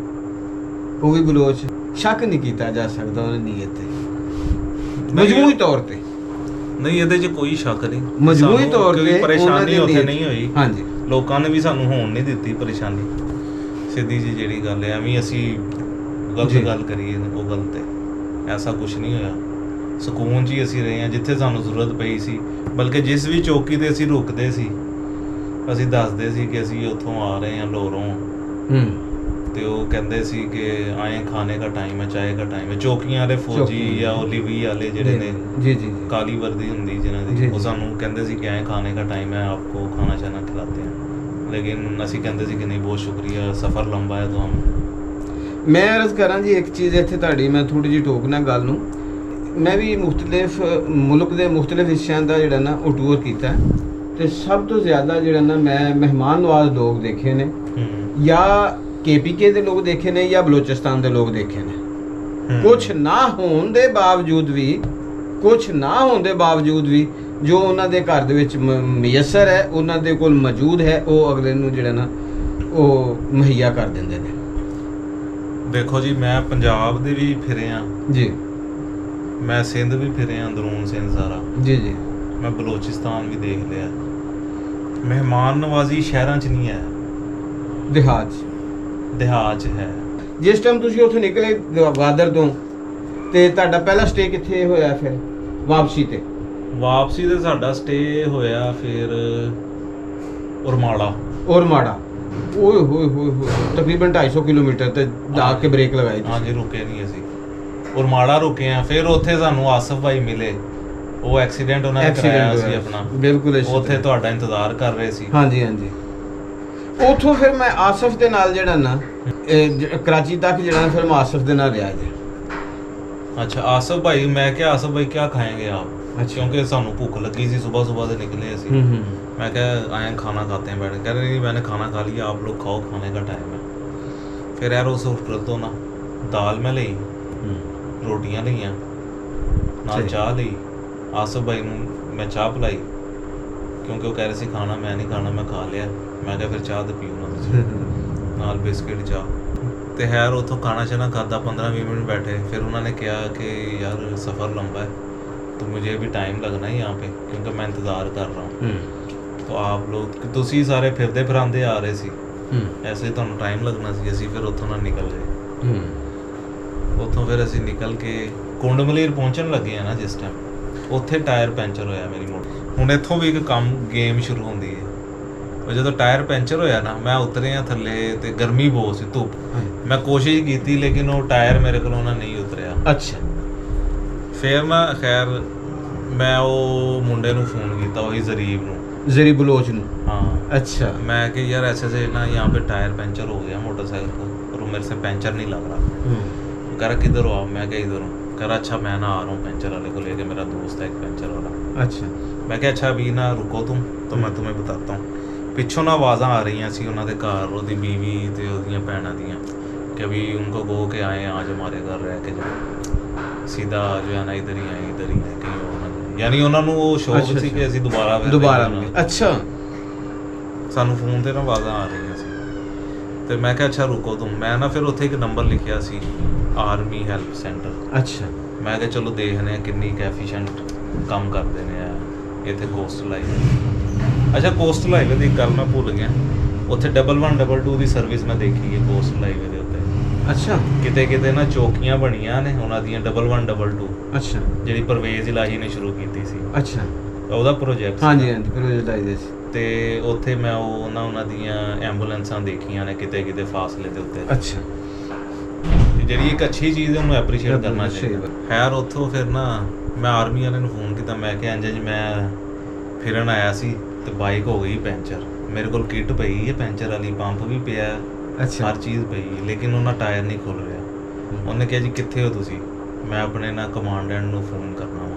ਉਹ ਵੀ ਬਲੋਚ। ਸ਼ੱਕ ਨਹੀਂ ਕੀਤਾ ਜਾ ਸਕਦਾ ਉਹਨਾਂ ਦੀ ਨੀਅਤ ਤੇ, ਮਜਮੂਈ ਤੌਰ ਤੇ। ਨਹੀਂ, ਇਹਦੇ 'ਚ ਕੋਈ ਸ਼ੱਕ ਨਹੀਂ। ਮਜਮੂਈ ਸਾਨੂੰ ਤੌਰ ਕੋਈ ਤੇ ਪਰੇਸ਼ਾਨੀ ਉੱਥੇ ਨੀਅਤ- ਨਹੀਂ ਹੋਈ। ਹਾਂਜੀ। ਲੋਕਾਂ ਨੇ ਵੀ ਸਾਨੂੰ ਹੋਣ ਨਹੀਂ ਦਿੱਤੀ ਪਰੇਸ਼ਾਨੀ। ਸਿੱਧੀ ਜੀ ਜਿਹੜੀ ਗੱਲ ਹੈ, ਐਵੇਂ ਅਸੀਂ ਗਲਤ ਜੀ। ਗੱਲ ਕਰੀਏ ਉਹ ਗਲਤ ਹੈ। ਐਸਾ ਕੁਝ ਨਹੀਂ ਹੋਇਆ। ਸਕੂਨ 'ਚ ਹੀ ਅਸੀਂ ਰਹੇ ਹਾਂ ਜਿੱਥੇ ਸਾਨੂੰ ਜ਼ਰੂਰਤ ਪਈ ਸੀ। ਬਲਕਿ ਜਿਸ ਵੀ ਚੌਕੀ ਤੇ ਅਸੀਂ ਰੁਕਦੇ ਸੀ, ਅਸੀਂ ਦੱਸਦੇ ਸੀ ਕਿ ਅਸੀਂ ਉੱਥੋਂ ਆ ਰਹੇ ਹਾਂ ਲੋਰੋਂ, ਤੇ ਉਹ ਕਹਿੰਦੇ ਸੀ ਕਿ ਆਏ ਖਾਣੇ ਦਾ ਟਾਈਮ ਹੈ, ਚਾय का टाइम है। ਚੌਕੀਆਂ ਵਾਲੇ ਫੌਜੀ ਜਾਂ ਓਲੀਵੀ ਵਾਲੇ ਜਿਹੜੇ ਨੇ, ਜੀ ਜੀ, ਕਾਲੀ ਵਰਦੀ ਹੁੰਦੀ ਜਿਨ੍ਹਾਂ ਜੀ, ਦੀ, ਜੀ। ਉਹ ਸਾਨੂੰ ਕਹਿੰਦੇ ਸੀ ਕਿ ਆਏ ਖਾਣੇ ਦਾ ਟਾਈਮ ਹੈ, ਆਪਕੋ ਖਾਣਾ ਚਾਣਾ ਖਿਲਾਤੇ हैं। लेकिन ਅਸੀਂ ਕਹਿੰਦੇ ਸੀ ਕਿ ਨਹੀਂ ਬਹੁਤ ਸ਼ੁਕਰੀਆ, ਸਫ਼ਰ ਲੰਬਾ ਹੈ ਤੁਹਾਨੂੰ। ਮੈਂ ਅਰਜ਼ ਕਰਾਂ ਜੀ ਇੱਕ ਚੀਜ਼ ਇੱਥੇ ਤੁਹਾਡੀ ਮੈਂ ਥੋੜੀ ਜਿਹੀ ਟੋਕਣਾ ਗੱਲ ਨੂੰ। ਮੈਂ ਵੀ ਮੁਖਤਲਿਫ ਮੁਲਕ ਦੇ ਮੁਖਤਲਿਫ ਹਿੱਸਿਆਂ ਦਾ ਜਿਹੜਾ ਨਾ ਉਹ ਟੂਰ ਕੀਤਾ ਤੇ ਸਭ ਤੋਂ ਜ਼ਿਆਦਾ ਜਿਹੜਾ ਨਾ ਮੈਂ ਮਹਿਮਾਨ ਨਵਾਜ਼ ਲੋਕ ਦੇਖੇ ਨੇ, ਜਾਂ KPK ਦੇ ਲੋਕ ਦੇਖੇ ਨੇ ਜਾਂ ਬਲੋਚਿਸਤਾਨ ਦੇ ਲੋਕ ਦੇਖੇ ਨੇ। ਕੁਛ ਨਾ ਹੋਣ ਦੇ ਬਾਵਜੂਦ ਵੀ ਜੋ ਉਹਨਾਂ ਦੇ ਘਰ ਦੇ ਵਿੱਚ ਮਯਸਰ ਹੈ, ਉਹਨਾਂ ਦੇ ਕੋਲ ਮੌਜੂਦ ਹੈ, ਉਹ ਅਗਲੇ ਨੂੰ ਜਿਹੜਾ ਨਾ ਉਹ ਮੁਹੱਈਆ ਕਰ ਦਿੰਦੇ ਨੇ। ਦੇਖੋ ਜੀ, ਮੈਂ ਪੰਜਾਬ ਦੇ ਵੀ ਫਿਰੇ ਆ ਜੀ, ਮੈਂ ਸਿੰਧ ਵੀ ਫਿਰੇ ਆ, ਅੰਦਰੂਨ ਸਿੰਧ ਸਾਰਾ, ਜੀ ਜੀ, ਮੈਂ ਬਲੋਚਿਸਤਾਨ ਵੀ ਦੇਖ ਲਿਆ। ਮਹਿਮਾਨ ਨਵਾਜ਼ੀ ਸ਼ਹਿਰਾਂ 'ਚ ਨਹੀਂ ਹੈ, ਦਿਹਾਤ ਦਿਹਾਤ 'ਚ ਹੈ। ਜਿਸ ਟਾਈਮ ਤੁਸੀਂ ਉੱਥੋਂ ਨਿਕਲੇ ਗਵਾਦਰ ਤੋਂ, ਤੇ ਤੁਹਾਡਾ ਪਹਿਲਾ ਸਟੇ ਕਿੱਥੇ ਹੋਇਆ ਫਿਰ ਵਾਪਸੀ ਤੇ? ਵਾਪਸੀ ਤੇ ਸਾਡਾ ਸਟੇ ਹੋਇਆ ਫਿਰ ਉਰਮਾੜਾ। ਉਰਮਾੜਾ, ਓਏ ਹੋਏ ਹੋਏ ਹੋਏ, ਤਕਰੀਬਨ 250 ਕਿਲੋਮੀਟਰ ਤੇ ਜਾ ਕੇ ਬ੍ਰੇਕ ਲਗਾਈ ਤੁਸੀਂ। ਹਾਂਜੀ, ਰੁਕੇ ਨਹੀਂ ਅਸੀਂ, ਉਰਮਾੜਾ ਰੁਕੇ ਆ। ਫਿਰ ਉੱਥੇ ਸਾਨੂੰ ਆਸਫ ਭਾਈ ਮਿਲੇ, ਉਹ ਐਕਸੀਡੈਂਟ ਉਹਨਾਂ ਨੇ ਕਰਾਇਆ ਸੀ ਆਪਣਾ, ਬਿਲਕੁਲ ਉੱਥੇ ਤੁਹਾਡਾ ਇੰਤਜ਼ਾਰ ਕਰ ਰਹੇ ਸੀ। ਹਾਂਜੀ ਹਾਂਜੀ। ਉੱਥੋਂ ਫਿਰ ਮੈਂ ਆਸਫ ਦੇ ਨਾਲ ਜਿਹੜਾ ਨਾ ਕਰਾਚੀ ਤੱਕ ਜਿਹੜਾ ਫਿਰ ਮੈਂ ਆਸਫ ਦੇ ਨਾਲ ਰਿਹਾ ਜੀ। अच्छा, आसफ भाई, मैं क्या आसफ भाई क्या खाएंगे आप? अच्छा। क्योंकि सानू भूख लगी सी, सुबह सुबह से निकले सी। मैं क्या आए खाना खाते हैं बैठ, कह रहे नहीं मैंने खाना खा लिया, आप लोग खाओ, खाने का टाइम है। फिर यार उस होटल तो ना दाल में ली, रोटियां लिया, नाल चाह ली। आसफ भाई नूं मैं चाह पिलाई क्योंकि वो कह रहे सी खाना मैं नहीं खाना, मैं खा लिया। मैं क्या फिर चाह तो पीओ ना तुसीं, नाल बिस्किट चाह। तो खैर उतों खाना शाना खादा, 15-20 मिनट बैठे। फिर उन्होंने कहा कि यार सफ़र लंबा है तो मुझे भी टाइम लगना है यहाँ पे, क्योंकि मैं इंतज़ार कर रहा हूँ। तो आप लोग तुसी सारे फिरदे फिरांदे आ रहे सी, ऐसे तुहानूं टाइम लगना सी। असीं फिर उत्थों ना निकल गए। उत्थों फिर असीं निकल के कुंड मलीर पहुँचन लगे हैं ना जिस टाइम, उत्थे टायर पैंचर होया मेरी मोटर। हुण इत्थों भी एक काम गेम शुरू होंदी है। ਜਦੋਂ ਟਾਇਰ ਪੈਂਚਰ ਹੋਇਆ ਨਾ, ਮੈਂ ਉਤਰਿਆ ਥੱਲੇ ਤੇ ਗਰਮੀ ਬਹੁਤ ਸੀ, ਧੁੱਪ। ਮੈਂ ਕੋਸ਼ਿਸ਼ ਕੀਤੀ ਲੇਕਿਨ ਉਹ ਟਾਇਰ ਮੇਰੇ ਕੋਲੋਂ ਨਾ ਨਹੀਂ ਉਤਰਿਆ। ਅੱਛਾ। ਫਿਰ ਨਾ ਖੈਰ ਮੈਂ ਉਹ ਮੁੰਡੇ ਨੂੰ ਫੋਨ ਕੀਤਾ, ਉਹੀ ਜ਼ਰੀਬ ਨੂੰ, ਜ਼ਰੀ ਬਲੋਚ ਨੂੰ। हाँ, अच्छा। मैं कि यार ऐसे से ना यहाँ पे टायर पंचर हो गया मोटरसाइकिल का, और वो मेरे से पंचर नहीं लग रहा। वो कह रहा किधर हो आप? मैं क्या इधर हूँ। कह रहा अच्छा मैं ना आ रहा हूँ पंचर वाले को लेके, मेरा दोस्त है एक पंचर वाला। अच्छा। मैं क्या अच्छा अभी ना रुको तुम, तो मैं तुम्हें बताता हूँ। ਪਿੱਛੋਂ ਨਾ ਆਵਾਜ਼ਾਂ ਆ ਰਹੀਆਂ ਸੀ ਉਹਨਾਂ ਦੇ ਘਰ, ਉਹਦੀ ਬੀਵੀ ਤੇ ਉਹਦੀਆਂ ਭੈਣਾਂ ਦੀਆਂ, ਕਿ ਵੀ ਉनको ਕਹੋ ਕਿ ਆਏ आज हमारे घर रह के जाओ, सीधा आ जाओ ना, इधर ही आए कहीं और ना जाए। ਯਾਨੀ ਉਹਨਾਂ ਨੂੰ ਉਹ ਸ਼ੌਕ ਸੀ ਕਿ ਅਸੀਂ ਦੁਬਾਰਾ ਮਿਲੇ। ਅੱਛਾ। ਸਾਨੂੰ ਫੋਨ ਤੇ ਨਾ ਆਵਾਜ਼ਾਂ ਆ ਰਹੀਆਂ ਸੀ ਤੇ ਮੈਂ ਕਿਹਾ ਅੱਛਾ ਰੁਕੋ ਤੁਮ। ਮੈਂ ਨਾ ਫਿਰ ਉੱਥੇ ਇੱਕ ਨੰਬਰ ਲਿਖਿਆ ਸੀ, ਆਰਮੀ ਹੈਲਪ ਸੈਂਟਰ। ਅੱਛਾ। ਮੈਂ ਕਿਹਾ ਚਲੋ ਦੇਖਦੇ ਹਾਂ ਕਿੰਨੀ ਐਫੀਸ਼ੀਐਂਟ ਕੰਮ ਕਰਦੇ ਨੇ ਇੱਥੇ ਕੋਸਟਲ ਹਾਈਵੇ। ਅੱਛਾ, ਕੋਸਟਲ ਹਾਈਵੇ ਦੀ ਗੱਲ ਮੈਂ ਭੁੱਲ ਗਿਆ, ਉੱਥੇ 1122 ਦੀ ਸਰਵਿਸ ਮੈਂ ਦੇਖੀ ਹੈ ਕੋਸਟਲ ਹਾਈਵੇ ਦੇ ਉੱਤੇ। ਅੱਛਾ। ਕਿਤੇ ਕਿਤੇ ਨਾ ਚੌਕੀਆਂ ਬਣੀਆਂ ਨੇ ਉਹਨਾਂ ਦੀਆਂ 1122। ਅੱਛਾ। ਜਿਹੜੀ ਪਰਵੇਜ਼ ਇਲਾਹੀ ਨੇ ਸ਼ੁਰੂ ਕੀਤੀ ਸੀ। ਅੱਛਾ। ਉਹਦਾ ਪ੍ਰੋਜੈਕਟ। ਹਾਂਜੀ ਹਾਂਜੀ, ਪ੍ਰੋਜੈਕਟ ਆਈ ਦੇ ਸੀ। ਤੇ ਉੱਥੇ ਮੈਂ ਉਹਨਾਂ ਦੀਆਂ ਐਂਬੂਲੈਂਸਾਂ ਦੇਖੀਆਂ ਨੇ ਕਿਤੇ ਕਿਤੇ ਫਾਸਲੇ ਦੇ ਉੱਤੇ। ਅੱਛਾ। ਜਿਹੜੀ ਇੱਕ ਅੱਛੀ ਚੀਜ਼ ਹੈ ਉਹਨੂੰ ਐਪਰੀਸ਼ੀਏਟ ਕਰਨਾ ਚਾਹੀਦਾ। ਖੈਰ ਉੱਥੋਂ ਫਿਰ ਨਾ ਮੈਂ ਆਰਮੀ ਵਾਲੇ ਨੂੰ ਫੋਨ ਕੀਤਾ, ਮੈਂ ਕਿਹਾ ਇੰਜ ਮੈਂ ਫਿਰਨ ਆਇਆ ਸੀ ਤੇ ਬਾਈਕ ਹੋ ਗਈ ਪੈਂਚਰ। ਮੇਰੇ ਕੋਲ ਕਿੱਟ ਪਈ ਹੈ ਪੈਂਚਰ ਵਾਲੀ, ਪੰਪ ਵੀ ਪਿਆ, ਅੱਛਾ, ਹਰ ਚੀਜ਼ ਪਈ, ਲੇਕਿਨ ਉਹਨਾਂ ਟਾਇਰ ਨਹੀਂ ਖੁੱਲ ਰਿਹਾ। ਉਹਨੇ ਕਿਹਾ ਜੀ ਕਿੱਥੇ ਹੋ ਤੁਸੀਂ? ਮੈਂ ਆਪਣੇ ਨਾ ਕਮਾਂਡੈਂਟ ਨੂੰ ਫੋਨ ਕਰਨਾ ਵਾ,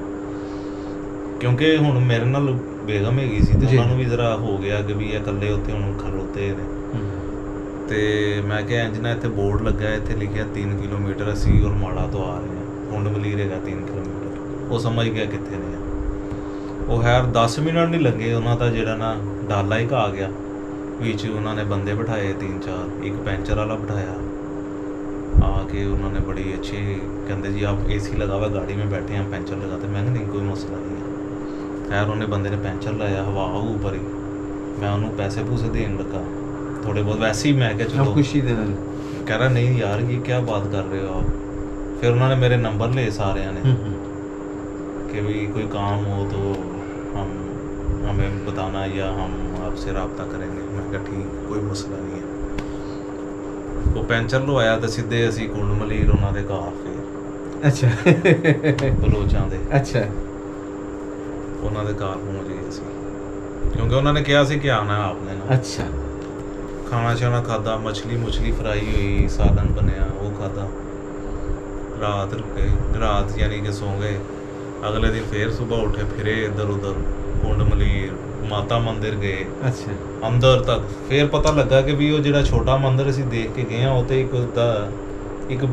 ਕਿਉਂਕਿ ਹੁਣ ਮੇਰੇ ਨਾਲ ਬੇਗਮ ਹੈਗੀ ਸੀ ਤੇ ਉਹਨਾਂ ਨੂੰ ਵੀ ਜ਼ਰਾ ਹੋ ਗਿਆ ਕਿ ਵੀ ਇਹ ਇਕੱਲੇ ਉੱਥੇ ਹੁਣ ਖਲੋਤੇ ਨੇ। ਤੇ ਮੈਂ ਕਿਹਾ ਇੰਜ ਨਾ ਇੱਥੇ ਬੋਰਡ ਲੱਗਾ, ਇੱਥੇ ਲਿਖਿਆ 3 ਕਿਲੋਮੀਟਰ, ਅਸੀਂ ਉਰਮਾੜਾ ਤੋਂ ਆ ਰਹੇ ਹਾਂ, ਕੁੰਡ ਮਲੀਰ ਹੈਗਾ 3 ਕਿਲੋਮੀਟਰ। ਉਹ ਸਮਝ ਗਿਆ ਕਿੱਥੇ ਨੇ। ਉਹ ਖੈਰ 10 ਮਿੰਟ ਨਹੀਂ ਲੱਗੇ, ਉਹਨਾਂ ਦਾ ਜਿਹੜਾ ਨਾ ਡਾਲਾ ਇੱਕ ਆ ਗਿਆ ਵਿੱਚ, ਉਹਨਾਂ ਨੇ ਬੰਦੇ ਬਿਠਾਏ 3-4, ਇੱਕ ਪੈਂਚਰ ਵਾਲਾ ਬਿਠਾਇਆ। आके उन्होंने बड़ी अच्छी कहते जी आप AC लगा हुआ गाड़ी में बैठे हैं, पैंचर लगाते। मैंने नहीं कोई मसला नहीं है। खैर उन्हें बंदे ने पैंचर लाया, हवा ऊपर ही, मैं उन्होंने पैसे पूसे देन लगा थोड़े बहुत, वैसे ही मैं क्या चलो खुशी देना। कह रहा नहीं यार ये क्या बात कर रहे हो आप। फिर उन्होंने मेरे नंबर ले सारे ने कि भाई कोई काम हो तो हमें बताना या हम आपसे रब्ता करेंगे। मैं कहा ठीक, कोई मसला नहीं है। ਉਹ ਪੈਂਚਰ ਲਵਾਇਆ ਤੇ ਸਿੱਧੇ ਅਸੀਂ ਕੁੰਡ ਮਲੀਰ ਉਹਨਾਂ ਦੇ ਘਰ ਫਿਰ। ਅੱਛਾ। ਬਲੋਚਾਂ ਦੇ। ਅੱਛਾ। ਉਹਨਾਂ ਦੇ ਘਰ ਪਹੁੰਚ ਗਏ ਅਸੀਂ, ਕਿਉਂਕਿ ਉਹਨਾਂ ਨੇ ਕਿਹਾ ਸੀ ਕਿ ਆਉਣਾ ਆਪਨੇ ਨਾਲ। ਅੱਛਾ। ਖਾਣਾ ਛਾਣਾ ਖਾਦਾ, ਮਛਲੀ ਫਰਾਈ ਹੋਈ, ਸਾਲਨ ਬਣਿਆ, ਉਹ ਖਾਦਾ। ਰਾਤ ਰੁਕੇ, ਰਾਤ ਯਾਨੀ ਕਿ ਸੌਂ ਗਏ। ਅਗਲੇ ਦਿਨ ਫੇਰ ਸਵੇਰ ਉੱਠੇ, ਫਿਰੇ ਇੱਧਰ ਉੱਧਰ, ਕੁੰਡ ਮਲੀਰ, ਮਾਤਾ ਮੰਦਿਰ ਗਏ ਅੱਛਾ ਅੰਦਰ ਤੱਕ। ਫੇਰ ਪਤਾ ਲੱਗਾ ਕਿ ਵੀ ਉਹ ਜਿਹੜਾ ਛੋਟਾ ਮੰਦਿਰ ਅਸੀਂ ਦੇਖ ਕੇ ਗਏ ਆ, ਉਹ ਤੇ ਇੱਕ